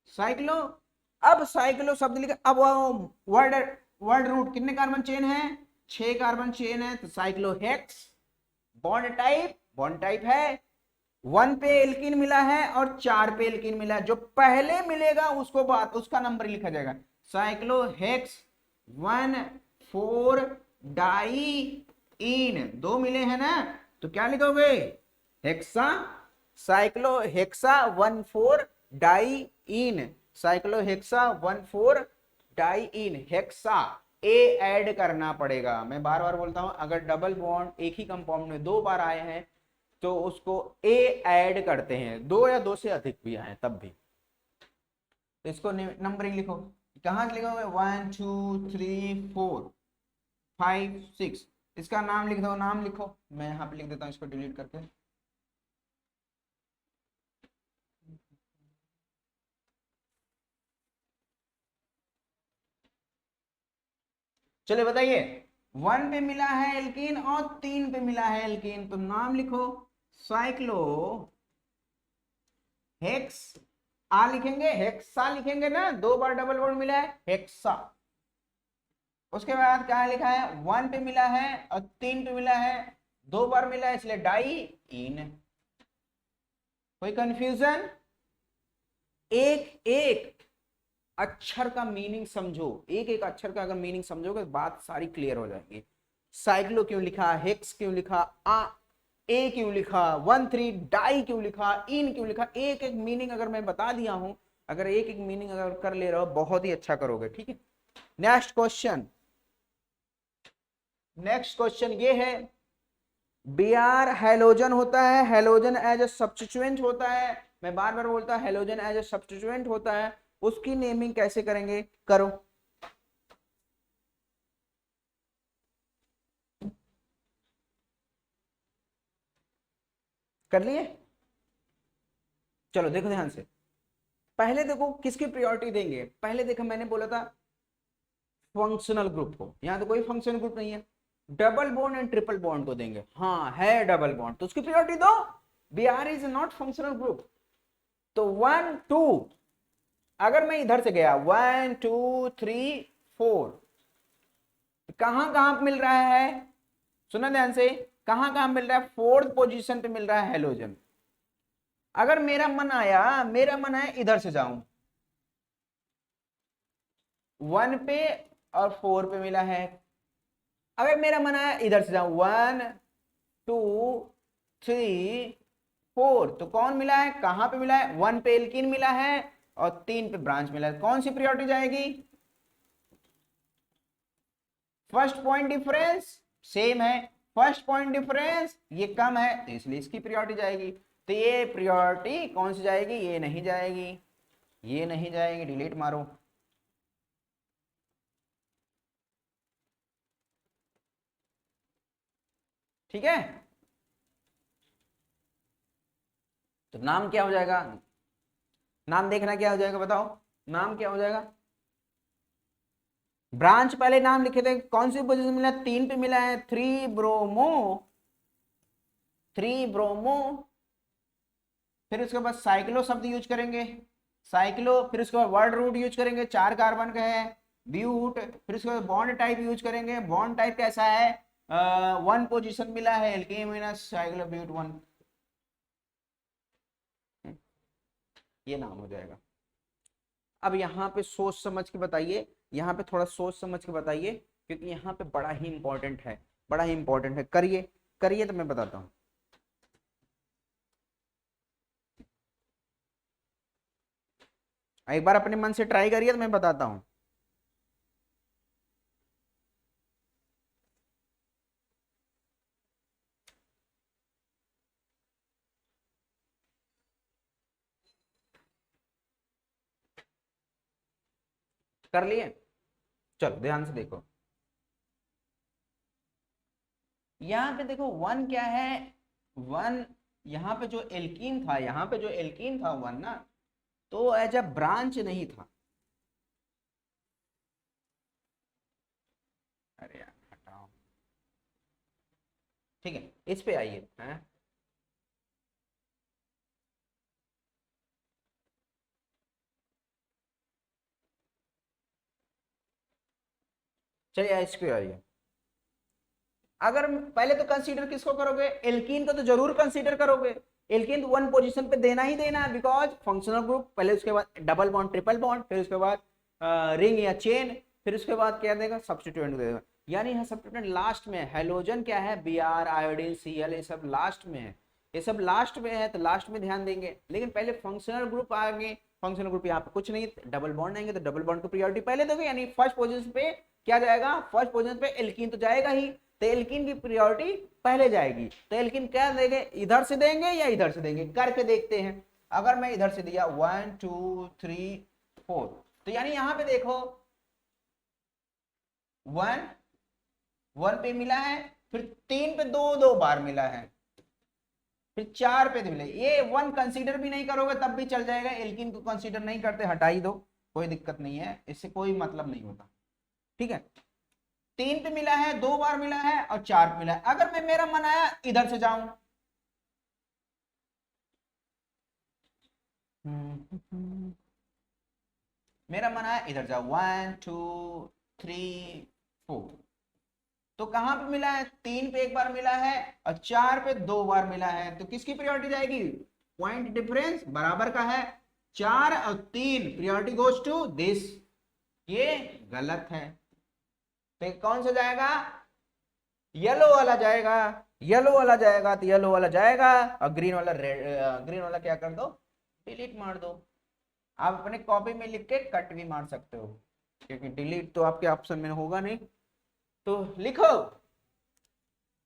साइक्लो। अब साइक्लो शब्द लिखा, अब वर्ड, वर्ड रूट कितने कार्बन चेन है, 6 कार्बन चेन है, तो cyclo hex. Bond type, bond type है, 1 पे एल्कीन मिला है और 4 पे एल्कीन मिला है, जो पहले मिलेगा उसको बात उसका नंबर लिखा जाएगा, साइक्लो हेक्स 1 4 डाई इन, 2 मिले हैं ना, तो क्या लिखोगे, हेक्सा, साइक्लो हेक्सा 1 4 डाई इन, साइक्लो हेक्सा 1 4 डाई इन, हेक्सा, ए ऐड करना पड़ेगा। मैं बार बार बोलता हूं, अगर डबल बॉन्ड एक ही कंपाउंड में 2 बार आए हैं तो उसको ए ऐड करते हैं, 2 या 2 से अधिक भी आए तब भी, तो इसको नंबरिंग लिखो, कहां से लिखोगे, 1 2 3 4, 5 6। इसका नाम लिख दो, नाम लिखो, मैं यहाँ पे लिख देता हूँ इसको डिलीट करके। चलिए बताइए, 1 पे मिला है एल्कीन और 3 पे मिला है एल्कीन, तो नाम लिखो साइक्लो हेक्स, आ लिखेंगे, हेक्सा लिखेंगे ना, 2 बार डबल बॉन्ड मिला है, हेक्सा। उसके बाद क्या लिखा है, 1 पे मिला है और 3 पे मिला है, 2 बार मिला है इसलिए डाई इन। कोई कंफ्यूजन? एक एक अक्षर का मीनिंग समझो, एक एक अक्षर का अगर मीनिंग समझोगे तो बात सारी क्लियर हो जाएगी। साइक्लो क्यों लिखा, हेक्स क्यों लिखा, ए क्यों लिखा, 1,3 डाई क्यों लिखा, इन क्यों लिखा, एक एक मीनिंग अगर मैं बता दिया हूं, अगर एक एक मीनिंग अगर कर ले रहे हो बहुत ही अच्छा करोगे, ठीक है। नेक्स्ट क्वेश्चन, नेक्स्ट क्वेश्चन ये है, Br हेलोजन होता है, हेलोजन एज ए सब्स्टिट्यूएंट होता है, मैं बार बार बोलता हूं हेलोजन एज ए सब्स्टिट्यूएंट होता है, उसकी नेमिंग कैसे करेंगे, करो। कर लिए? चलो देखो ध्यान से, पहले देखो किसकी प्रायोरिटी देंगे, पहले देखो मैंने बोला था फंक्शनल ग्रुप को, यहां तो कोई फंक्शनल ग्रुप नहीं है, double bond and triple bond को देंगे, हाँ है डबल बॉन्ड तो उसकी प्रायोरिटी दो। Br is not functional group, तो 1 2, अगर मैं इधर से गया 1 2 3 4, कहां कहां मिल रहा है, सुना ध्यान से, कहां कहां मिल रहा है, 4th पोजीशन पे मिल रहा है हेलोजन। अगर मेरा मन आया, मेरा मन है इधर से जाऊं, 1 पे और 4 पे मिला है, अगर मेरा मन आया इधर से जाऊं 1 2 3 4, तो कौन मिला है, कहां पे मिला है, 1 पे एल्कीन मिला है और 3 पे ब्रांच मिला है, कौन सी प्रायोरिटी जाएगी, फर्स्ट पॉइंट डिफरेंस सेम है, फर्स्ट पॉइंट डिफरेंस ये कम है तो इसलिए इसकी प्रायोरिटी जाएगी, तो ये प्रायोरिटी कौन सी जाएगी, ये नहीं जाएगी, ये नहीं जाएगी, डिलीट मारो। ठीक है, तो नाम क्या हो जाएगा, नाम देखना क्या हो जाएगा, बताओ नाम क्या हो जाएगा, ब्रांच पहले नाम लिखे थे, कौन सी पोजीशन मिला, 3 पे मिला है, 3 ब्रोमो, 3 ब्रोमो, फिर उसके बाद साइक्लो शब्द यूज करेंगे, साइक्लो, फिर उसके बाद वर्ड रूट यूज करेंगे, 4 कार्बन का है, ब्यूट, फिर उसके बाद बॉन्ड टाइप यूज करेंगे, बॉन्ड टाइप कैसा है, 1 पोजीशन मिला है, एल्केन माइनस साइक्लो ब्यूट 1, ये नाम हो जाएगा। अब यहाँ पे सोच समझ के बताइए, यहाँ पे थोड़ा सोच समझ के बताइए, क्योंकि यहाँ पे बड़ा ही इंपॉर्टेंट है, बड़ा ही इंपॉर्टेंट है, करिए करिए तो मैं बताता हूँ। एक बार अपने मन से ट्राई करिए तो मैं बताता हूँ। कर लिए? चलो ध्यान से देखो, यहाँ पे देखो 1 क्या है, 1 यहाँ पे जो एल्कीन था, यहाँ पे जो एल्कीन था 1 ना, तो एज अ ब्रांच नहीं था, अरे यार हटाओ, ठीक है इस पे आइए, हैं चलिए इस पे आइए। अगर पहले तो कंसीडर किसको करोगे, एल्कीन को तो जरूर कंसीडर करोगे, एल्कीन तो 1 पोजीशन पे देना ही देना है, बिकॉज फंक्शनल ग्रुप, पहले उसके बाद डबल बॉन्ड ट्रिपल बॉन्ड, फिर उसके बाद रिंग या चेन, फिर उसके बाद क्या देगा, सब्स्टिट्यूएंट देगा, यानी यहाँ सब्स्टिट्यूएंट लास्ट में, हेलोजन क्या है, Br आयोडीन Cl, ये सब लास्ट में है, ये सब लास्ट में है तो लास्ट में ध्यान देंगे, लेकिन पहले फंक्शनल ग्रुप आएंगे, फंक्शनल ग्रुप यहाँ पे कुछ नहीं, डबल बॉन्ड आएंगे तो डबल बॉन्ड को प्रायोरिटी पहले दोगे, यानी फर्स्ट पोजीशन पे क्या जाएगा, फर्स्ट पोजीशन पे एल्कीन तो जाएगा ही, तो एल्कीन की प्रायोरिटी पहले जाएगी, तो एल्कीन क्या देंगे, इधर से देंगे या इधर से देंगे, करके देखते हैं। अगर मैं इधर से दिया 1 2 3 4, तो यानी यहां पे देखो 1 1 पे मिला है, फिर 3 पे दो दो बार मिला है, फिर 4 पे मिला। ये 1 कंसीडर भी नहीं करोगे तब भी चल जाएगा, एल्कीन को कंसीडर नहीं करते, हटा ही दो, कोई दिक्कत नहीं है, इससे कोई मतलब नहीं होता, ठीक है। 3 पे मिला है, 2 बार मिला है और 4 पे मिला है। अगर मैं मेरा मन आया इधर से जाऊं, मेरा मन आया इधर जाओ, 1 2 3 4, तो कहां पे मिला है, 3 पे एक बार मिला है और 4 पे 2 बार मिला है, तो किसकी प्रायोरिटी जाएगी, पॉइंट डिफरेंस बराबर का है, 4 और 3, प्रायोरिटी गोज टू दिस, ये गलत है, तो कौन सा जाएगा, येलो वाला जाएगा, येलो वाला जाएगा, तो येलो वाला जाएगा, और ग्रीन वाला ग्रीन वाला क्या कर दो, डिलीट मार दो। आप अपने कॉपी में लिख के कट भी मार सकते हो, क्योंकि डिलीट तो आपके ऑप्शन में होगा नहीं। तो लिखो,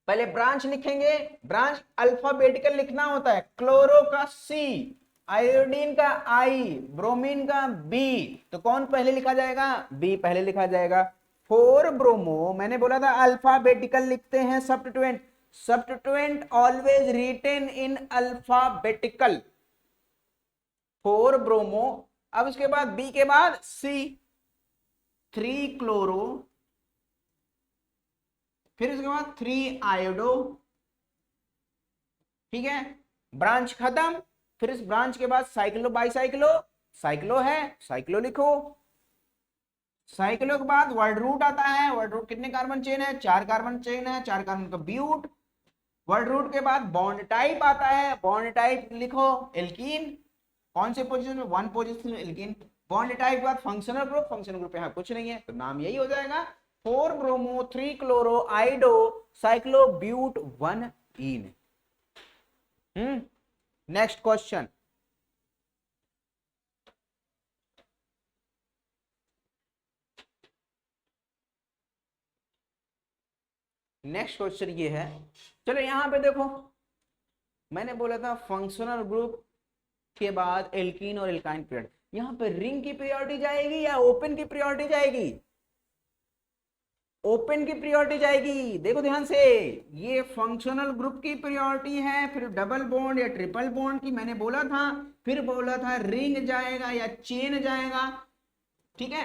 पहले ब्रांच लिखेंगे, ब्रांच अल्फाबेटिकल लिखना होता है, क्लोरो का सी, आयोडीन का आई, ब्रोमीन का बी, तो कौन पहले लिखा जाएगा, बी पहले लिखा जाएगा। 4 ब्रोमो, मैंने बोला था अल्फाबेटिकल लिखते हैं, substituent, substituent always written in alphabetical, 4 bromo, अब इसके बाद बी के बाद सी, 3 क्लोरो, फिर इसके बाद 3 आयोडो, ठीक है, ब्रांच खत्म, फिर इस ब्रांच के बाद साइक्लो बाईसाइक्लो, साइक्लो है, साइक्लो लिखो, साइक्लो के बाद वर्ड रूट आता है, वर्ड रूट कितने कार्बन चेन है, 4 कार्बन चेन है, 4 कार्बन का ब्यूट, वर्ड रूट के बाद बॉन्ड टाइप आता है, बॉन्ड टाइप लिखो एल्कीन, कौन से पोजीशन में, 1 पोजीशन में एल्कीन, बॉन्ड टाइप के बाद फंक्शनल ग्रुप, फंक्शनल ग्रुप यहाँ कुछ नहीं है, तो नाम यही हो जाएगा 4 bromo 3 chloro iodo cyclo but 1 ene. Next question, next question ये है, चलो यहां पे देखो, मैंने बोला था फंक्शनल ग्रुप के बाद एल्कीन और एल्काइन पीरियड, यहां पे रिंग की प्रायोरिटी जाएगी या ओपन की प्रायोरिटी जाएगी, ओपन की प्रायोरिटी जाएगी, देखो ध्यान से, ये फंक्शनल ग्रुप की प्रायोरिटी है, फिर डबल बॉन्ड या ट्रिपल बॉन्ड की मैंने बोला था, फिर बोला था रिंग जाएगा या चेन जाएगा, ठीक है,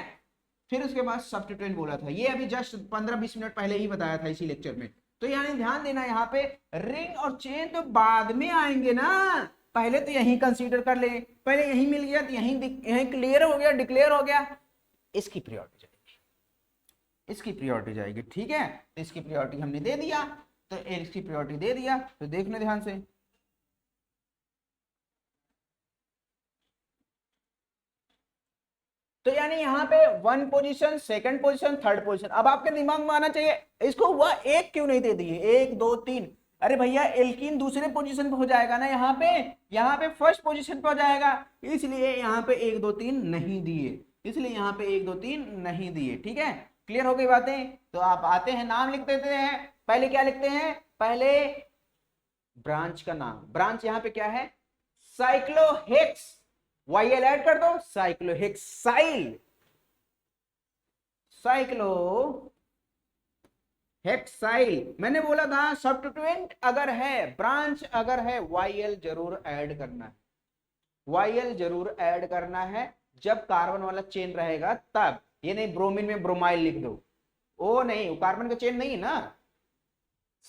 फिर उसके बाद सब्स्टिट्यूएंट बोला था, ये अभी जस्ट 15-20 मिनट पहले ही बताया था इसी लेक्चर में। तो यानी ध्यान देना, यहाँ पे रिंग और चेन तो बाद में आएंगे ना, पहले तो यही कंसीडर कर ले, पहले यही मिल गया तो यही क्लियर हो गया, डिक्लेयर हो गया, इसकी प्रायोरिटी जाएगी, इसकी प्रायोरिटी जाएगी, ठीक है, तो इसकी प्रायोरिटी हमने दे दिया, तो इसकी प्रायोरिटी दे दिया, तो देखना ध्यान से, तो यानी यहाँ पे 1 position, 2nd position, 3rd position, अब आपके दिमाग में आना चाहिए इसको हुआ 1 क्यों नहीं दे दिए, 1 2 3, अरे भैया एल्कीन दूसरे पोजीशन पे हो जाएगा ना, यहाँ पे 1st पोजीशन पे हो जाएगा, इसलिए यहाँ पे 1 2 3 नहीं दिए, इसलिए यहाँ पे 1 2 3 नहीं दिए, ठीक है, क्लियर हो गई बातें। तो आप आते हैं, नाम लिख देते हैं, पहले क्या लिखते हैं, पहले ब्रांच का नाम, ब्रांच यहाँ पे क्या है, साइक्लोहेक्स, YL ऐड कर दो, साइक्लोहेक्साइल, साइक्लोहेक्साइल, मैंने बोला था सब्स्टिट्यूएंट अगर है, ब्रांच अगर है, YL जरूर ऐड करना है, YL जरूर ऐड करना है, जब कार्बन वाला चेन रहेगा तब, ये नहीं ब्रोमीन में ब्रोमाइल लिख दो, ओ नहीं, कार्बन का चेन नहीं है ना,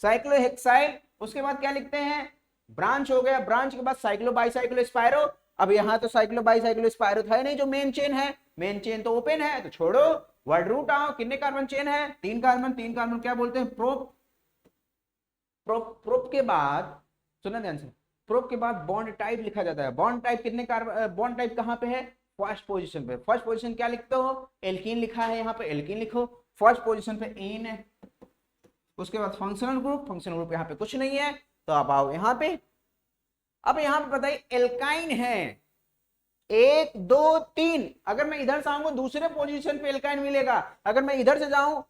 साइक्लोहेक्साइल, उसके बाद क्या लिखते हैं, ब्रांच हो गया, ब्रांच के बाद साइक्लो बाईसाइक्लो स्पाइरो, अब यहां तो साइक्लो बाईसाइक्लो स्पाइरो था नहीं, जो मेन चेन है, मेन चेन तो ओपन है, तो छोड़ो, वर्ड रूट आओ, कितने कार्बन चेन है, 3 कार्बन, 3 कार्बन क्या बोलते हैं, प्रोप, प्रोप के बाद सुना ध्यान से, प्रोप के बाद बॉन्ड टाइप लिखा जाता है, बॉन्ड टाइप कितने कार्बन, बॉन्ड टाइप कहां पे है, 1st पोजीशन पे, 1st पोजीशन क्या लिखते हो, एल्कीन लिखा है, यहाँ पे एल्कीन लिखो, 1st पोजीशन पे इन है, उसके बाद फंक्शनल ग्रुप, फंक्शनल ग्रुप यहाँ पे कुछ नहीं है, तो आप आओ यहाँ पे, अब यहाँ पे बताइए एल्काइन है, 1 2 3, अगर मैं इधर से आऊंगा दूसरे पोजीशन पे एल्काइन मिलेगा, अगर मैं इधर से जाऊं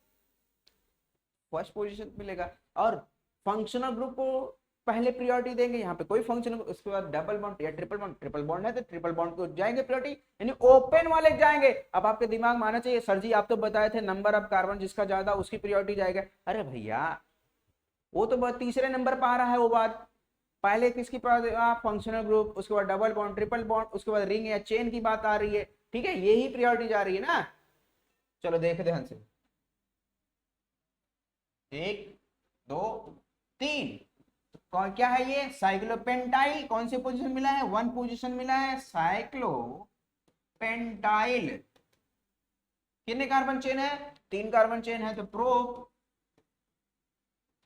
1st पोजीशन मिलेगा, और फंक्शनल ग्रुप को पहले प्रायोरिटी देंगे, यहाँ पे कोई फंक्शन, उसके बाद डबल बॉन्ड या ट्रिपल बॉन्ड, ट्रिपल बॉन्ड है तो ट्रिपल बॉन्ड को जाएंगे प्रायोरिटी, यानी ओपन वाले जाएंगे। अब आपके दिमाग में आना चाहिए सर जी आप तो बताए थे नंबर ऑफ कार्बन जिसका ज्यादा उसकी प्रायोरिटी जाएगा। अरे भैया वो तो तीसरे नंबर पर आ रहा है वो बात, पहले किसकी फंक्शनल ग्रुप, उसके बाद डबल बॉन्ड, ट्रिपल बॉन्ड, उसके बाद रिंग या चेन की बात आ रही है, ठीक है, यही प्रायोरिटी जा रही है ना। चलो देख ध्यान से, 1 2 3, कौन क्या है ये, साइक्लोपेंटाइल, कौन सी पोजीशन मिला है, 1 पोजीशन मिला है, साइक्लोपेंटाइल। कितने कार्बन चेन है, 3 कार्बन चेन है, तो प्रोप,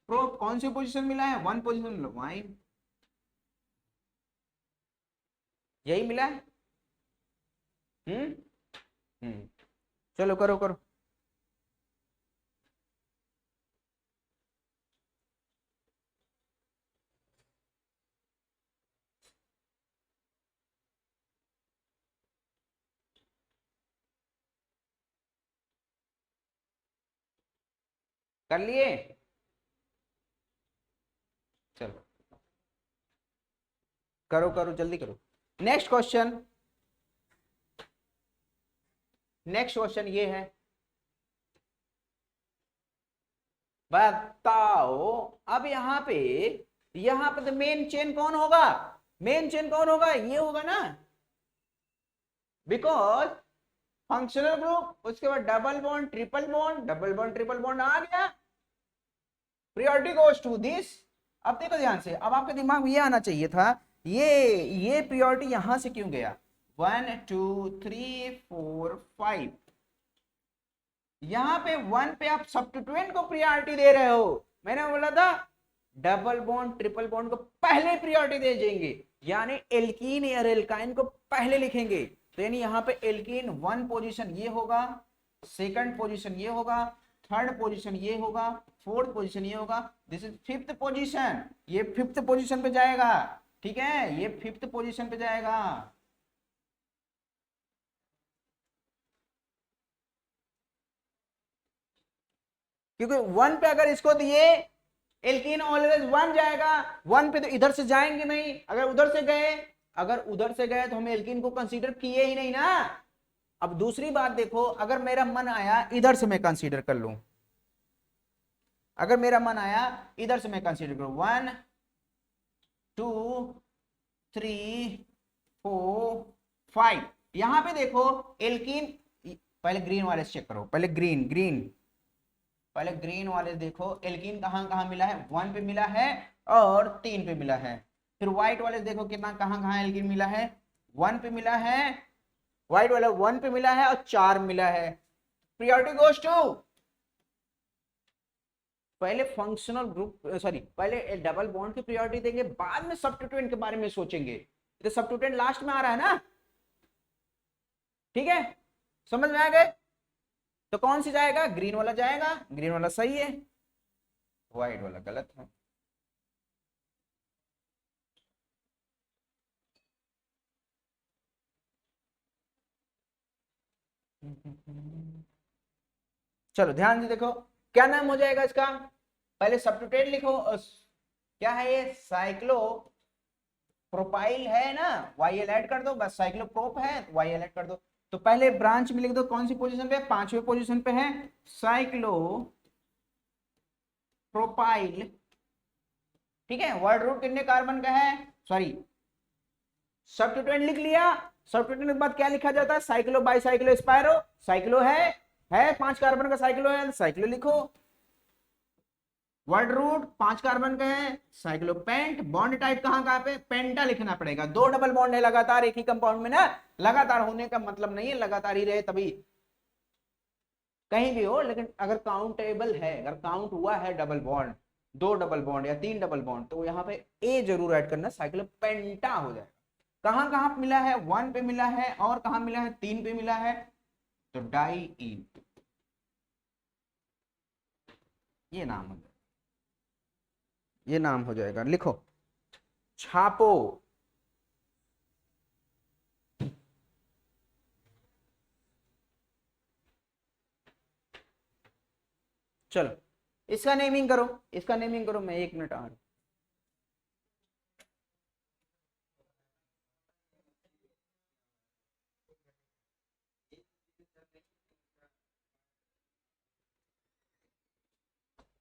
प्रोप कौन सी पोजीशन मिला है, 1 पोजीशन, वाइन यही मिला है। हम्म हम्म चलो करो करो। कर लिए, चलो करो करो जल्दी करो। नेक्स्ट क्वेश्चन, नेक्स्ट क्वेश्चन ये है, बताओ अब यहाँ पे तो मेन चेन कौन होगा, मेन चेन कौन होगा, ये होगा ना, बिकॉज फंक्शनल ग्रुप, उसके बाद double bond triple bond, double bond triple bond आ गया, प्रायोरिटी गोज टू दिस। अब देखो ध्यान से, अब आपके दिमाग में ये आना चाहिए था, ये प्रायोरिटी यहां से क्यों गया, 1 2 3 4 5, यहां पे 1 पे आप सब्स्टिट्यूएंट को प्रायोरिटी दे रहे हो, मैंने बोला था डबल बॉन्ड ट्रिपल बॉन्ड को पहले प्रायोरिटी दे देंगे, यानी एल्कीन या एल्काइन को पहले लिखेंगे, तो यानी यहाँ पे एल्कीन 1 पोजीशन ये होगा, सेकंड पोजीशन ये होगा, थर्ड पोजीशन ये होगा, फोर्थ पोजीशन ये होगा, दिस इज 5th पोजीशन, ये 5th पोजीशन पे जाएगा, ठीक है, ये 5th पोजीशन पे जाएगा। क्योंकि 1 पे अगर इसको दिए एल्कीन ऑलवेज 1 जाएगा, 1 पे तो इधर से जाएंगे नहीं, अगर उधर से गए, अगर उधर से गए तो हम एल्कीन को कंसीडर किए ही नहीं ना। अब दूसरी बात देखो, अगर मेरा मन आया इधर से मैं कंसीडर कर लूं, अगर मेरा मन आया इधर से मैं कंसीडर करूं, 1 2 3 4 5, यहां पे देखो एल्कीन, पहले ग्रीन वाले चेक करो, पहले ग्रीन ग्रीन, पहले ग्रीन वाले देखो एल्कीन कहां कहां मिला है, 1 पे मिला है और 3 पे मिला है, फिर व्हाइट वाले देखो कितना कहां कहां एल्कीन मिला है, 1 पे मिला है, व्हाइट वाला 1 पे मिला है और 4 मिला है, प्रायोरिटी गोज टू, पहले फंक्शनल ग्रुप, सॉरी पहले डबल बॉन्ड की प्रायोरिटी देंगे, बाद में सब्स्टिट्यूएंट के बारे में सोचेंगे, तो सब्स्टिट्यूएंट लास्ट में आ रहा है ना, ठीक है, समझ में आ गए, तो कौन सी जाएगा, ग्रीन वाला जाएगा, ग्रीन वाला सही है, व्हाइट वाला गलत है। चलो ध्यान से देखो, क्या नाम हो जाएगा इसका, पहले सब्स्टिट्यूएंट लिखो, क्या है ये, साइक्लो प्रोपाइल है ना, YL ऐड कर दो बस, साइक्लोप्रोप है तो YL ऐड कर दो, तो पहले ब्रांच में लिख दो कौन सी पोजीशन पे, 5वें पोजीशन पे है, साइक्लो प्रोपाइल, ठीक है, वर्ड रूट कितने कार्बन का है, सॉरी सब्स्टिट्यूएंट लिख लिया, सब्स्टिट्यूएंट के बाद क्या लिखा जाता है, साइक्लो बाई साइक्लो स्पायरो, साइक्लो है 5 कार्बन का साइक्लो है, साइक्लो लिखो, वर्ड रूट 5 कार्बन का है, साइक्लोपेंट, बॉन्ड टाइप कहां कहां पे, पेंटा लिखना पड़ेगा, 2 डबल बॉन्ड है लगातार एक ही कंपाउंड में ना, लगातार होने का मतलब नहीं है लगातार ही रहे तभी, कहीं भी हो, लेकिन अगर काउंटेबल है, अगर काउंट हुआ है डबल बॉन्ड, 2 डबल बॉन्ड या 3 डबल बॉन्ड, तो यहाँ पे ए जरूर ऐड करना, साइक्लोपेंटा हो जाएगा। कहां कहां मिला है, 1 पे मिला है और कहां मिला है, 3 पे मिला है, तो डाई इन, ये नाम हो जाएगा, ये नाम हो जाएगा, लिखो, छापो, चलो इसका नेमिंग करो, इसका नेमिंग करो, मैं 1 मिनट आ रहा हूं।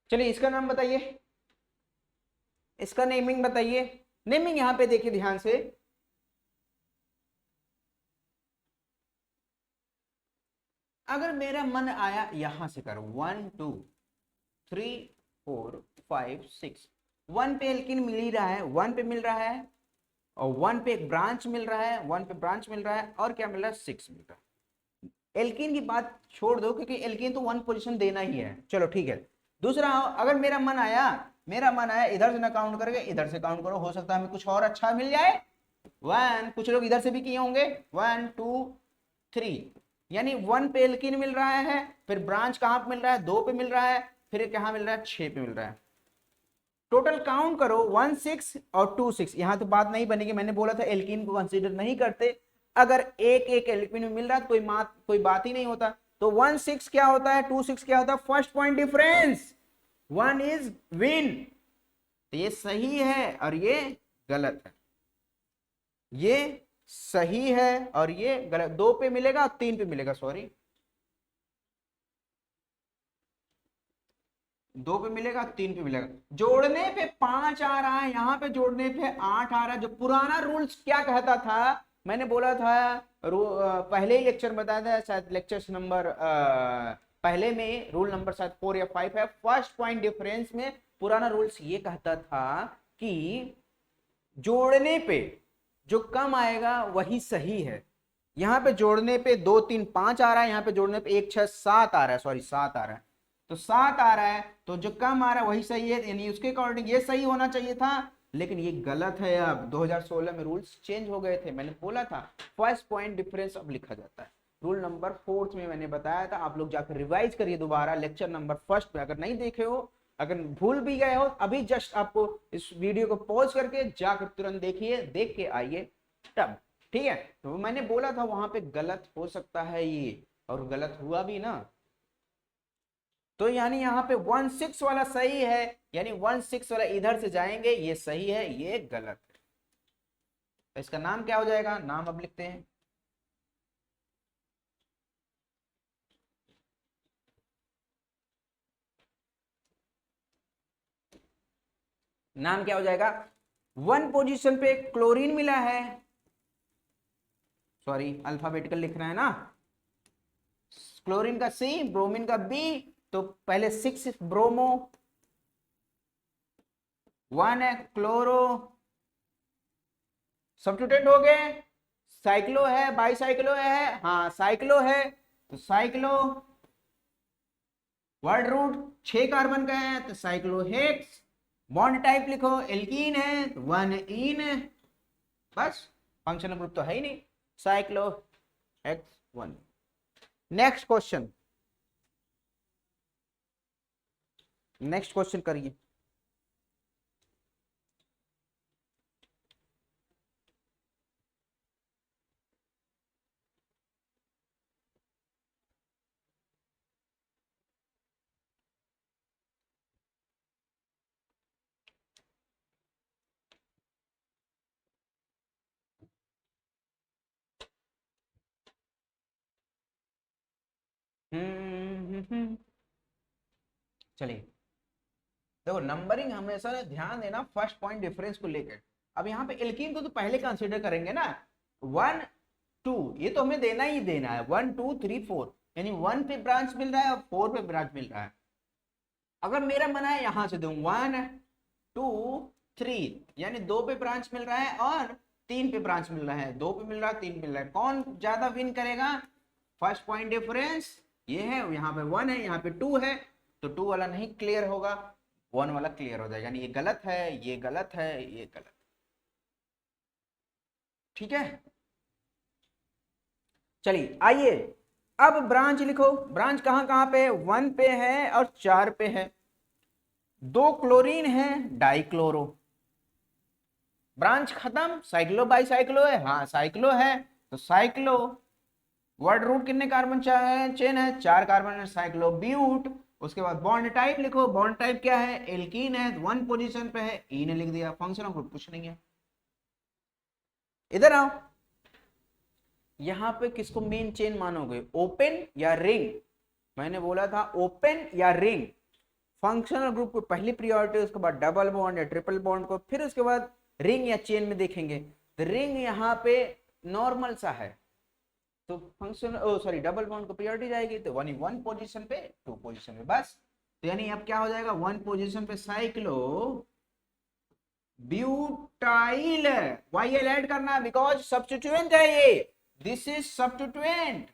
चलिए इसका नाम बताइए, इसका नेमिंग बताइए। नेमिंग यहां पे देखिए ध्यान से, अगर मेरा मन आया यहां से करो 1 2 3 4 5 6, 1 पे एल्किन मिल ही रहा है, 1 पे मिल रहा है, और 1 पे एक ब्रांच मिल रहा है, 1 पे ब्रांच मिल रहा है, और क्या मिल रहा है, 6 मिल रहा है। एल्किन की बात छोड़ दो क्योंकि एल्किन तो 1 पोजीशन देना ही है, चलो ठीक है। दूसरा, अगर मेरा मन आया इधर से ना काउंट करके इधर से काउंट करो, हो सकता है हमें कुछ और अच्छा मिल जाए। 1, कुछ लोग इधर से भी किए होंगे, 1 2 3, यानी 1 पे एल्किन मिल रहा है, फिर ब्रांच कहां पे मिल रहा है, 2 पे मिल रहा है, फिर कहां मिल रहा है, 6 पे मिल रहा है। टोटल काउंट करो 1 6 और 2 6। यहां तो बात नहीं बनेगी, मैंने बोला था एल्कीन को कंसीडर नहीं करते। अगर एक एक एल्कीन में मिल रहा है कोई बात ही नहीं होता। तो 1 6 क्या होता है, 2 6 क्या होता है, first point difference, 1 is win. तो ये सही है और ये गलत है, ये सही है और ये गलत। 2 पे मिलेगा और 3 पे मिलेगा, सॉरी 2 पे मिलेगा 3 पे मिलेगा। जोड़ने पे 5 आ रहा है, यहां पे जोड़ने पे 8 आ रहा है। जो पुराना रूल्स क्या कहता था, मैंने बोला था पहले ही लेक्चर में बताया था, शायद लेक्चर नंबर पहले में, रूल नंबर शायद 4 या 5 है, फर्स्ट पॉइंट डिफरेंस में पुराना रूल्स ये कहता था कि जोड़ने पे जो कम आएगा वही सही है। यहां पे जोड़ने पे 2 3 5 आ रहा है, यहां पे जोड़ने पे 1 6 7 आ रहा है, सॉरी 7 आ रहा है, तो 7 आ रहा है, तो जो कम आ रहा है वही सही है, यानी उसके अकॉर्डिंग ये सही होना चाहिए था, लेकिन ये गलत है। अब 2016 में रूल्स चेंज हो गए थे, मैंने बोला था फर्स्ट पॉइंट डिफरेंस अब लिखा जाता है। रूल नंबर 4 में मैंने बताया था, आप लोग जाकर रिवाइज करिए दोबारा लेक्चर नंबर 1 में, अगर नहीं देखे हो, अगर भूल भी गए हो, अभी जस्ट आपको इस वीडियो को पॉज करके जाकर तुरंत देखिए, देख के आइए तब, ठीक है। तो मैंने बोला था वहां पे गलत हो सकता है ये, और गलत हुआ भी ना। तो यानी यहाँ पे 1 6 वाला सही है, यानी 1 6 वाला इधर से जाएंगे, ये सही है, ये गलत है। तो इसका नाम क्या हो जाएगा, नाम अब लिखते हैं। नाम क्या हो जाएगा, 1 पोजीशन पे क्लोरीन मिला है, सॉरी अल्फाबेटिकल लिखना है ना, क्लोरीन का C, ब्रोमीन का B, तो पहले 6 ब्रोमो, 1 है क्लोरो, सब्स्टिट्यूटेंट हो गए, साइक्लो है, बाईसाइक्लो है, हाँ साइक्लो है, तो साइक्लो, वर्ड रूट 6 कार्बन का है तो साइक्लोहेक्स, बॉन्ड टाइप लिखो, एल्कीन है तो 1 इन, बस फंक्शनल ग्रुप तो है ही नहीं, साइक्लोहेक्स 1। नेक्स्ट क्वेश्चन, नेक्स्ट क्वेश्चन करिए। चलिए देखो, नंबरिंग हमेशा ना ध्यान देना फर्स्ट पॉइंट डिफरेंस को लेकर। अब यहाँ पे एल्कीन को तो पहले कंसीडर करेंगे ना, 1 2 ये तो हमें देना ही देना है, 1 2 3 4, यानी 1 पे ब्रांच मिल रहा है और 4 पे ब्रांच मिल रहा है। अगर मेरा मन है यहां से दूं 1 2 3, यानी 2 पे ब्रांच मिल रहा है और 3 पे ब्रांच मिल रहा है, 2 पे मिल रहा है 3 मिल रहा है, कौन ज्यादा विन करेगा, फर्स्ट पॉइंट डिफरेंस ये है, यहाँ पे 1 है यहाँ पे 2 है, तो 2 वाला नहीं क्लियर होगा, 1 वाला क्लियर हो जाएगा, यानी ये गलत है, ये गलत है, ये गलत, ठीक है। चलिए आइए अब ब्रांच लिखो, ब्रांच कहां कहां पे, 1 पे है और 4 पे है, 2 क्लोरीन है, डाइक्लोरो, ब्रांच खत्म, साइक्लो बाई साइक्लो है, हाँ साइक्लो है, तो साइक्लो, वर्ड रूट कितने कार्बन चेन है, 4 कार्बन है, साइक्लो ब्यूट। उसके बाद बॉन्ड टाइप लिखो, बॉन्ड टाइप क्या है, एल्कीन है, 1 पोजीशन पे है, ई ने लिख दिया, फंक्शनल ग्रुप कुछ नहीं है। इधर आओ, यहाँ पे किसको मेन चेन मानोगे, ओपन या रिंग? मैंने बोला था ओपन या रिंग। फंक्शनल ग्रुप को पहली प्रियोरिटी, उसके बाद डबल बॉन्ड या ट्रिपल बॉन्ड को, फिर उसके बाद रिंग या चेन में देखेंगे। तो रिंग यहाँ पे नॉर्मल सा है, तो फंक्शन सॉरी डबल बॉन्ड को प्रियोरिटी जाएगी, तो वन पोजीशन पे, टू पोजीशन पे, बस। तो यानी अब क्या हो जाएगा, वन पोजीशन पे साइक्लो ब्यूटाइल, YL ऐड करना है बिकॉज सब्स्टिट्यूएंट है ये, दिस इज सब्स्टिट्यूएंट,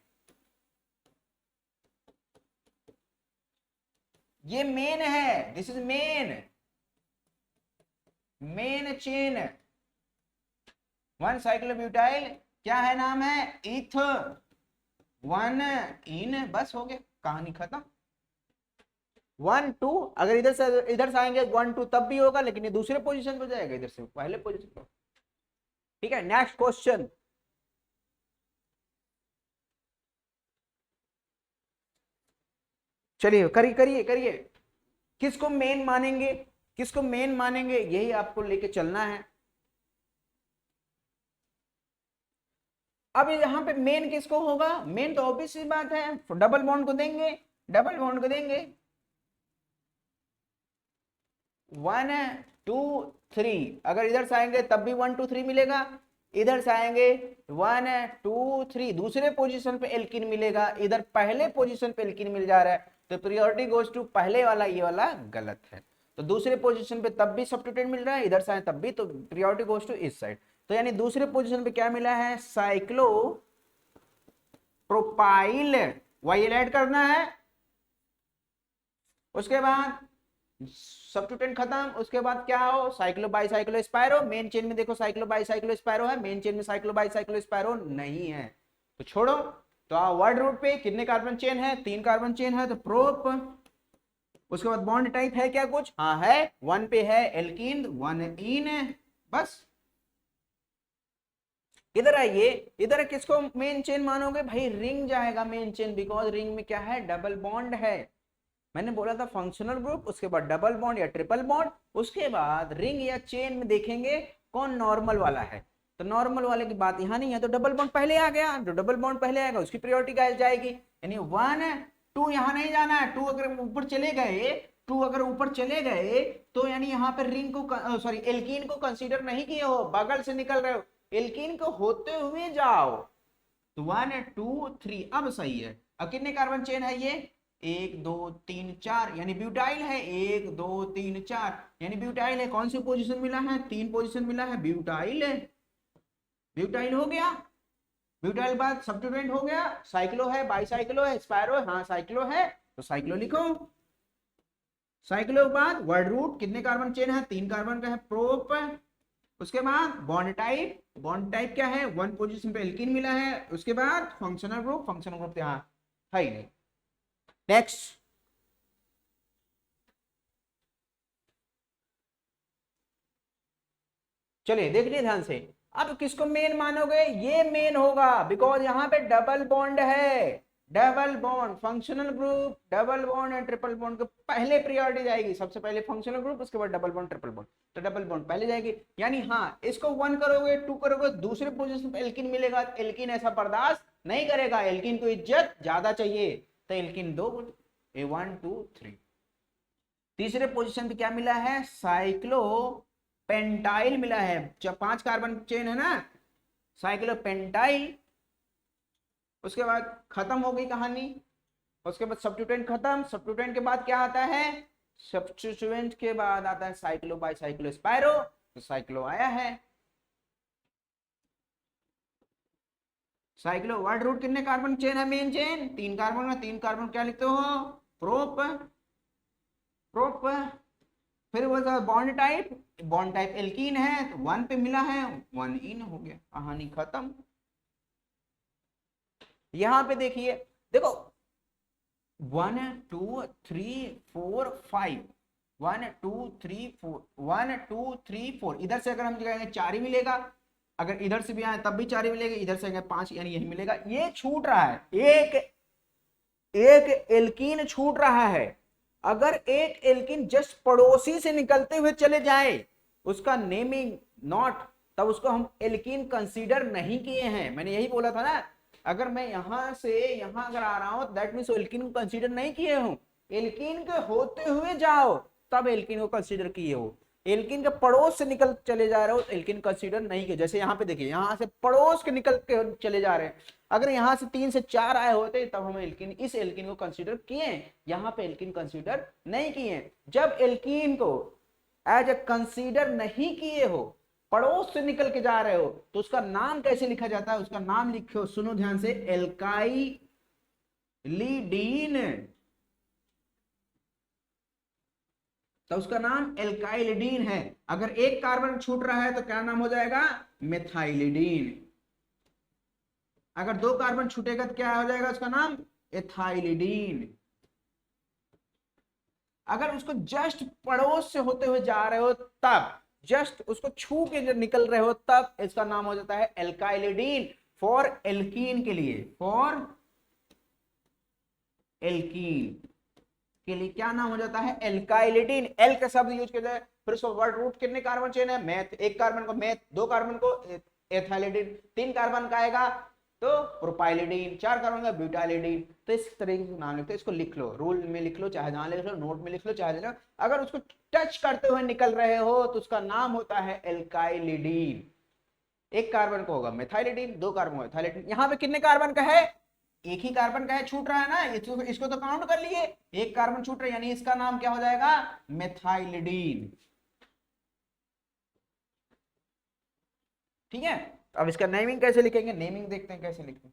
ये मेन है, this is main chain. One साइक्लोब्यूटाइल क्या है, नाम है इथ वन इन, बस हो गया, कहानी खत्म। 1 2, अगर इधर से आएंगे 1 2 तब भी होगा, लेकिन ये दूसरे पोजीशन पे जाएगा, इधर से पहले पोजीशन पे। ठीक है, नेक्स्ट क्वेश्चन। चलिए करिए, किसको मेन मानेंगे, किसको मेन मानेंगे, यही आपको लेके चलना है। अब यहाँ पे मेन किसको होगा, मेन तो ऑब्वियस सी बात है, डबल बॉन्ड को देंगे, डबल बॉन्ड को देंगे। 1 2 3, अगर इधर से आएंगे तब भी 1 2 3 मिलेगा, इधर से आएंगे 1 2 3, दूसरे पोजीशन पे एल्किन मिलेगा, इधर पहले पोजीशन पे एल्किन मिल जा रहा है, तो प्रियोरिटी गोज टू पहले वाला, ये वाला गलत है। तो दूसरे पोजीशन पे तब भी सब्स्टिट्यूएंट मिल रहा है, इधर से आए तब भी, तो प्रियोरिटी गोज टू इस साइड। तो यानी दूसरे पोजीशन पे क्या मिला है, साइक्लो प्रोपाइल, YL ऐड करना है, उसके बाद सब्स्टिट्यूएंट खत्म, उसके बाद क्या हो, cyclo bicyclo spiro. Main chain में देखो साइक्लो बाई साइक्लो स्पायरो है, मेन चेन में साइक्लो बाई साइक्लो स्पायरो नहीं है, तो छोड़ो। तो वर्ड रूट पे कितने कार्बन चेन है, 3 कार्बन चेन है, तो प्रोप। उसके बाद बॉन्ड टाइप है क्या कुछ, हाँ है, 1 पे है एल्कीन, 1 इन, बस। इधर आइए, इधर किसको मेन चेन मानोगे भाई, रिंग जाएगा मेन चेन, बिकॉज रिंग में क्या है, डबल बॉन्ड है। मैंने बोला था फंक्शनल ग्रुप, उसके बाद डबल बॉन्ड या ट्रिपल बॉन्ड, उसके बाद रिंग या चेन में देखेंगे कौन नॉर्मल वाला है। तो नॉर्मल वाले की बात यहाँ नहीं है, तो डबल बॉन्ड पहले आ गया, जो डबल बॉन्ड पहले आएगा उसकी प्रायोरिटी जाएगी। यानी 1 2 यहाँ नहीं जाना है, 2 अगर ऊपर चले गए, 2 अगर ऊपर चले गए तो यानी यहाँ पर रिंग को सॉरी एल्कीन को कंसीडर नहीं किए हो, बगल से निकल रहे हो, एल्कीन को होते हुए जाओ। तो 1 2 3 अब सही है। अब कितने कार्बन चेन है ये, 1 2 3 4, यानी ब्यूटाइल है, 1 2 3 4, यानी ब्यूटाइल है। कौन सी पोजीशन मिला है, 3 पोजीशन मिला है, ब्यूटाइल है, ब्यूटाइल हो गया। ब्यूटाइल बाद सब्स्टिट्यूएंट हो गया, साइक्लो है, बाईसाइक्लो है, स्पायरो है, हाँ साइक्लो है, तो साइक्लो लिखो। साइक्लो के बाद वर्ड रूट, कितने कार्बन चेन है, 3 कार्बन का है, प्रोप। उसके बाद बॉन्ड टाइप क्या है, 1 पोजीशन पे एल्कीन मिला है। उसके बाद फंक्शनल ग्रुप यहाँ है ही नहीं। नेक्स्ट, चलिए देख लिए ध्यान से। अब किसको मेन मानोगे, ये मेन होगा, बिकॉज यहाँ पे डबल बॉन्ड है, double bond, functional group, double bond and triple bond को पहले प्रायोरिटी जाएगी, सबसे पहले फंक्शनल ग्रुप, उसके बाद डबल बॉन्ड ट्रिपल बॉन्ड, तो डबल बॉन्ड पहले जाएगी। यानी हाँ, इसको 1 करोगे 2 करोगे, दूसरे पोजीशन पे एल्कीन मिलेगा, एल्कीन ऐसा बर्दाश्त नहीं करेगा, एल्कीन को इज्जत ज्यादा चाहिए, तो एल्कीन 2 1 2 3। तीसरे पोजीशन पे क्या मिला है, साइक्लो पेंटाइल मिला है, जब 5 कार्बन चेन है ना, साइक्लो पेंटाइल। उसके बाद खत्म हो गई कहानी। उसके बाद सब्स्टिट्यूएंट खत्म, सब्स्टिट्यूएंट के बाद क्या आता है, सब्स्टिट्यूएंट के बाद आता है साइक्लो बाई साइक्लो स्पायरो, तो साइक्लो आया है। साइक्लो वर्ड रूट कितने कार्बन चेन है, मेन चेन 3 कार्बन में, 3 कार्बन क्या लिखते हो, प्रोप। फिर वो बॉन्ड टाइप एल्कीन है, तो 1 पे मिला है, 1 इन हो गया, कहानी खत्म। यहां पे देखिए, देखो 1 2 3 4 5, 1 2 3 4, 1 2 3 4, इधर से अगर हम जाएंगे 4 ही मिलेगा, अगर इधर से भी आए तब भी 4 ही मिलेगा, इधर से 5, यानी यही मिलेगा। ये छूट रहा है, एक एल्कीन छूट रहा है। अगर एक एल्कीन जस्ट पड़ोसी से निकलते हुए चले जाए, उसका नेमिंग नॉट, तब उसको हम एल्कीन कंसीडर नहीं किए हैं। मैंने यही बोला था ना, अगर मैं यहां से यहां अगर आ रहा हूं दैट मीन्स एल्कीन को कंसीडर नहीं किए हो, एल्कीन के होते हुए जाओ तब एल्कीन को कंसीडर किए हो, एल्कीन के पड़ोस से निकल चले जा रहे हो एल्कीन कंसीडर नहीं किए। जैसे यहाँ पे देखिए यहां से पड़ोस के निकल के चले जा रहे हैं, अगर यहां से 3 से 4 आए होते तब हम एल्कीन इस एल्कीन को कंसीडर किए, यहाँ पे एल्कीन कंसीडर नहीं किए। जब एल्कीन को एज ए कंसीडर नहीं किए हो, पड़ोस से निकल के जा रहे हो, तो उसका नाम कैसे लिखा जाता है? उसका नाम लिखो, सुनो ध्यान से, एल्काइलिडीन। तो उसका नाम एल्काइलिडीन है। अगर एक कार्बन छूट रहा है तो क्या नाम हो जाएगा? मेथाइलिडीन। अगर 2 कार्बन छूटेगा तो क्या हो जाएगा? उसका नाम एथाइलिडीन। अगर उसको जस्ट पड़ोस से होते हुए जा रहे हो तब, जस्ट उसको छू के जब निकल रहे हो तब इसका नाम हो जाता है एल्काइलिडीन। फॉर एल्कीन के लिए, फॉर एल्कीन के लिए क्या नाम हो जाता है? एल्काइलिडीन। एल का शब्द यूज किया जाए, फिर उसको वर्ड रूट कितने कार्बन चेन है? मेथ। एक कार्बन को मेथ, 2 कार्बन को एथाइलिडीन, 3 कार्बन का आएगा तो प्रोपाइलिडीन, 4 कार्बन का ब्यूटाइलिडीन। तो इस तरीके से नाम लिखते हैं, इसको लिख लो, रूल में लिख लो, चाहे जहां लिख लो, नोट में लिख लो, चाहे जहां। अगर उसको टच करते हुए निकल रहे हो तो उसका नाम होता है एल्काइलिडीन। एक कार्बन को होगा मेथाइलिडीन, 2 कार्बन एथाइलिडीन। यहाँ पे कितने कार्बन का है? एक ही कार्बन का है, छूट रहा है ना, इसको तो काउंट कर लिए, एक कार्बन छूट रहा है, यानी इसका नाम क्या हो जाएगा? मेथाइलिडीन। ठीक है, अब इसका नेमिंग कैसे लिखेंगे? नेमिंग देखते हैं कैसे लिखते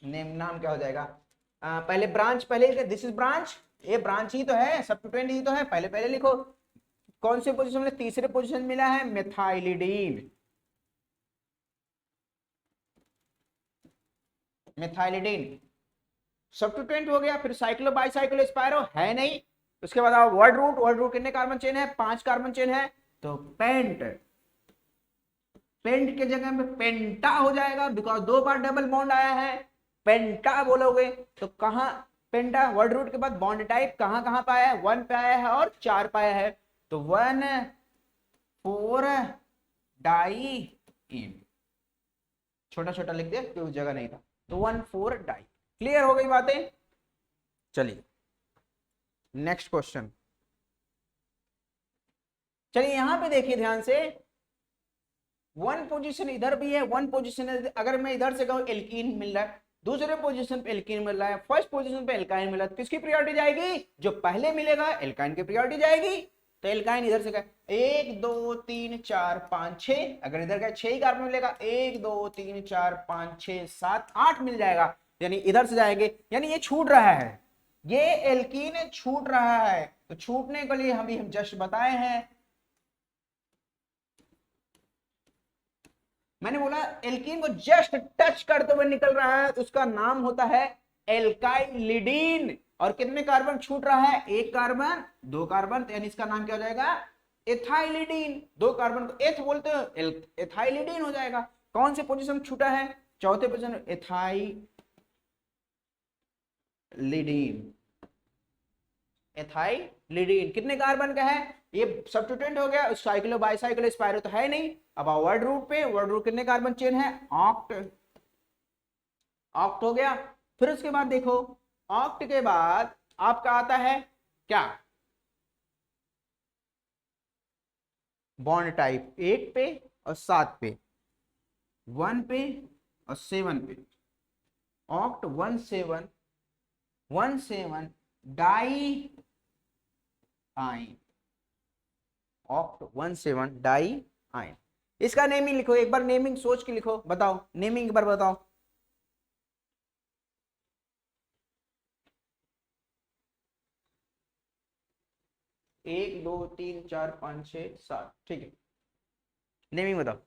हैं। नाम क्या हो जाएगा? पहले ब्रांच, पहले दिस इज ब्रांच, ये ब्रांच ही तो है, सब्स्टिट्यूएंट ही तो है, पहले पहले लिखो। कौन से पोजीशन में? तीसरे पोजीशन मिला है मेथाइलिडीन। मेथाइलिडीन सब्स्टिट्यूएंट हो गया। फिर साइक्लो बाइसाइक्लो स्पायरो है नहीं। उसके बाद आओ वर्ड रूट, वर्ड रूट कितने कार्बन चेन है? 5 कार्बन चेन है, तो पेंट, पेंट के जगह में पेंटा हो जाएगा, बिकॉज 2 बार डबल बॉन्ड आया है। पेंटा बोलोगे तो कहां? पेंटा वर्ड रूट के बाद बॉन्ड टाइप कहां कहां पे आया है? 1 पे आया है और 4 पे आया है, तो 1,4 डाई इन, छोटा छोटा लिख दिया क्योंकि उस जगह नहीं था, तो 1,4 डाई। क्लियर हो गई बातें? चलिए नेक्स्ट क्वेश्चन। चलिए यहां पे देखिए ध्यान से, 1 पोजीशन इधर भी है, 1 पोजीशन, अगर मैं इधर से कहूं एल्कीन मिल रहा है, दूसरे पोजीशन पे एल्कीन मिल रहा है, फर्स्ट पोजीशन पे एल्काइन मिल रहा है, तो किसकी प्रायोरिटी जाएगी? जो पहले मिलेगा एल्काइन की प्रायोरिटी जाएगी। तो एल्काइन इधर से का 1 2 3 4 5 6, अगर इधर का 6 ही कार्बन मिलेगा, 1 2 3 4 5 6 7 8 मिल जाएगा, यानी इधर से जाएंगे, यानी ये छूट रहा है, ये एल्कीन छूट रहा है। तो छूटने के लिए हम जस्ट बताए हैं, मैंने बोला एल्कीन को जस्ट टच करते हुए निकल रहा है, उसका नाम होता है एल्काइलिडीन। और कितने कार्बन छूट रहा है? 1 कार्बन, 2 कार्बन, तो यानी इसका नाम क्या हो जाएगा? एथाइलिडीन। 2 कार्बन को एथ बोलते हो, एथाइलिडीन हो जाएगा। कौन से पोजीशन छूटा है? चौथे पोजीशन, एथाइलिडीन। एथाइलिडीन कितने कार्बन का है? ये सब्स्टिट्यूएंट हो गया, साइक्लो बाइसाइक्लो स्पायरो तो है नहीं। अब आओ वर्ड रूट पे, वर्ड रूट कितने कार्बन चेन है? ऑक्ट, ऑक्ट हो गया। फिर उसके बाद देखो, ऑक्ट के बाद आपका आता है क्या? बॉन्ड टाइप 8 पे और 7 पे, 1 पे और 7 पे, ऑक्ट 1,7 डाई आइन, ऑक्ट 1,7 डाई आइन। इसका नेमिंग लिखो, एक बार नेमिंग सोच के लिखो, बताओ नेमिंग एक बार बताओ। एक 2 3 4 5 6 7, ठीक है, नेमिंग बताओ।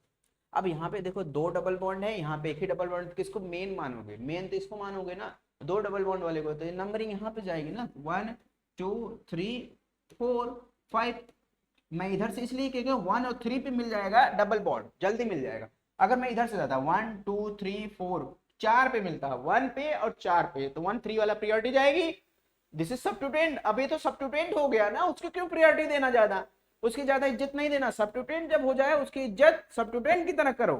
अब यहाँ पे देखो 2 डबल बॉन्ड है, यहाँ पे एक ही डबल बॉन्ड, किसको मेन मानोगे? मेन तो इसको मानोगे ना, 2 डबल बॉन्ड वाले को, तो ये नंबरिंग यहाँ पे जाएगी ना, 1 2 3 4 5। मैं इधर से इसलिए क्योंकि 1 और 3 पे मिल जाएगा डबल बॉन्ड, जल्दी मिल जाएगा। अगर मैं इधर से जाता 1 2 3 4 4 पे मिलता है, 1 पे और 4 पे, तो 1 3 वाला प्रायोरिटी जाएगी। दिस इज सब्स्टिट्यूएंट, अब ये तो सब्स्टिट्यूएंट हो गया ना, उसको क्यों प्रायोरिटी देना ज्यादा? उसकी ज्यादा इज्जत नहीं देना। सब्स्टिट्यूएंट जब हो जाए उसकी इज्जत सब्स्टिट्यूएंट की तरह करो।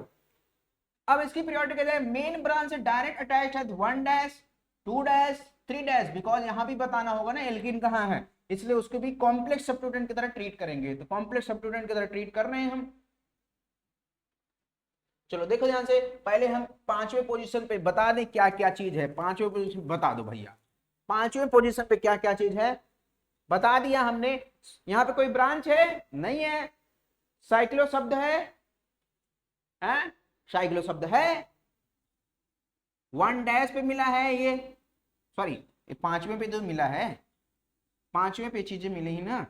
अब इसकी पीरियोडिक है मेन ब्रांच से डायरेक्ट अटैच्ड है 1 डैश 2 डैश 3 डैश, बिकॉज यहां भी बताना होगा ना एल्कीन कहां है, इसलिए उसको भी कॉम्प्लेक्स सब्स्टिट्यूएंट की तरह ट्रीट करेंगे। तो कॉम्प्लेक्स सब्स्टिट्यूएंट की तरह ट्रीट कर रहे हैं हम। चलो देखो ध्यान से, पहले हम 5वें पोजीशन पे बता दें क्या क्या चीज है। 5वें पोजीशन बता दो भैया, 5वें पोजीशन पे क्या क्या चीज है बता दिया हमने। यहां पे कोई ब्रांच है नहीं है, साइक्लो शब्द है, साइक्लो शब्द है, 1 डैश पे मिला है ये, सॉरी 5वें पे तो मिला है, 5वें पे चीजें मिली ही ना।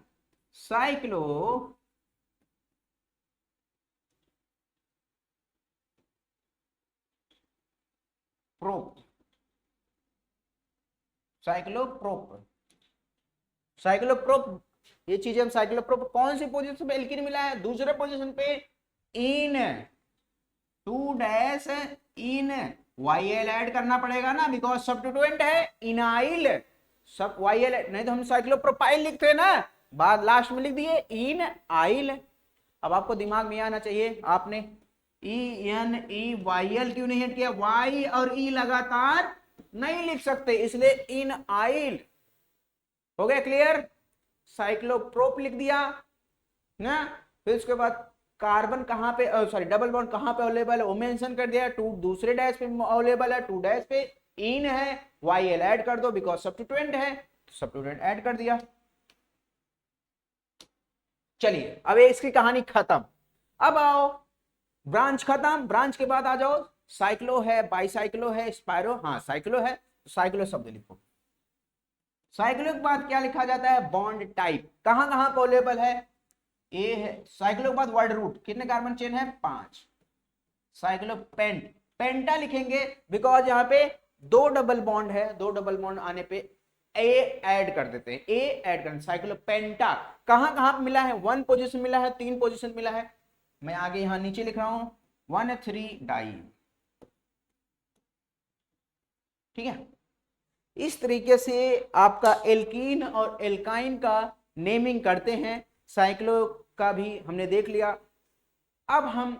साइक्लो प्रोप, साइक्लोप्रोप, साइक्लोप्रोप, ये चीजें हम साइक्लोप्रोप कौन सी पोजीशन पे एल्कीन मिला है, दूसरे पोजीशन पे इन 2 डैश इन YL ऐड करना पड़ेगा ना, बिकॉज सब्स्टिट्यूएंट है इनाइल, सब YL नहीं तो हम साइक्लोप्रोपाइल लिखते हैं ना, बाद लास्ट में लिख दिए इन आइल। अब आपको दिमाग में आना चाहिए, आपने ENEYL क्यों नहीं किया, Y और E लगातार नहीं लिख सकते, इसलिए इन आइल। हो गया क्लियर, साइक्लोप्रोप लिख दिया ना। फिर उसके बाद कार्बन कहां पे, सॉरी डबल बॉन्ड कहां पे अवेलेबल है वो मेंशन कर दिया, 2 दूसरे डैश पे अवेलेबल है, 2 डैश पे इन है, YL ऐड कर दो बिकॉज सब्स्टिट्यूएंट है, सब्स्टिट्यूएंट ऐड कर दिया। चलिए अब इसकी कहानी खत्म। अब आओ ब्रांच खत्म, ब्रांच के बाद आ जाओ साइक्लो है, बाईसाइक्लो है, स्पायरो, हाँ साइक्लो है तो साइक्लो शब्द लिखो। साइक्लो के बाद क्या लिखा जाता है, बॉन्ड टाइप, कहां कहां पे अवेलेबल है, ए है। साइक्लो के बाद वर्ड रूट, कितने कार्बन चेन है, 5। साइक्लो पेंट, पेंटा लिखेंगे बिकॉज यहाँ पे 2 डबल बॉन्ड है, 2 डबल बॉन्ड आने पे ए ऐड कर देते हैं, ए ऐड कर, साइक्लो पेंटा। कहां कहां पे मिला है, 1 पोजीशन मिला है, 3 पोजीशन मिला है, मैं आगे यहां नीचे लिख रहा हूं 1,3 डाई, ठीक है। इस तरीके से आपका एल्कीन और एल्काइन का नेमिंग करते हैं। साइक्लो का भी हमने देख लिया। अब हम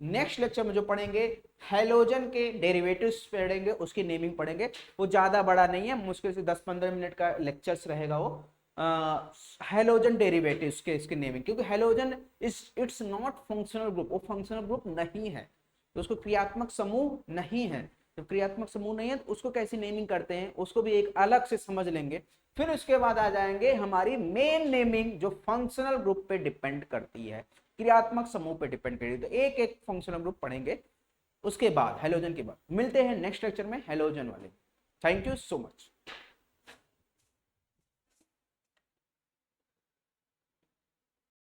नेक्स्ट लेक्चर में जो पढ़ेंगे हैलोजन के डेरिवेटिव्स पढ़ेंगे, उसकी नेमिंग पढ़ेंगे। वो ज्यादा बड़ा नहीं है, मुश्किल से 10-15 मिनट का लेक्चर्स रहेगा वो, हैलोजन डेरिवेटिव्स के इसके नेमिंग, क्योंकि halogen it's not functional group, वो फंक्शनल ग्रुप नहीं है, तो उसको क्रियात्मक समूह नहीं है। तो क्रियात्मक समूह नहीं है तो उसको कैसी नेमिंग करते हैं उसको भी एक अलग से समझ लेंगे। फिर उसके बाद आ जाएंगे हमारी मेन नेमिंग जो फंक्शनल ग्रुप पे डिपेंड करती है, क्रियात्मक समूह पे डिपेंड करती है। तो एक एक फंक्शनल ग्रुप पढ़ेंगे उसके बाद, हैलोजन के बाद। मिलते हैं नेक्स्ट लेक्चर में हैलोजन वाले। Thank you so much.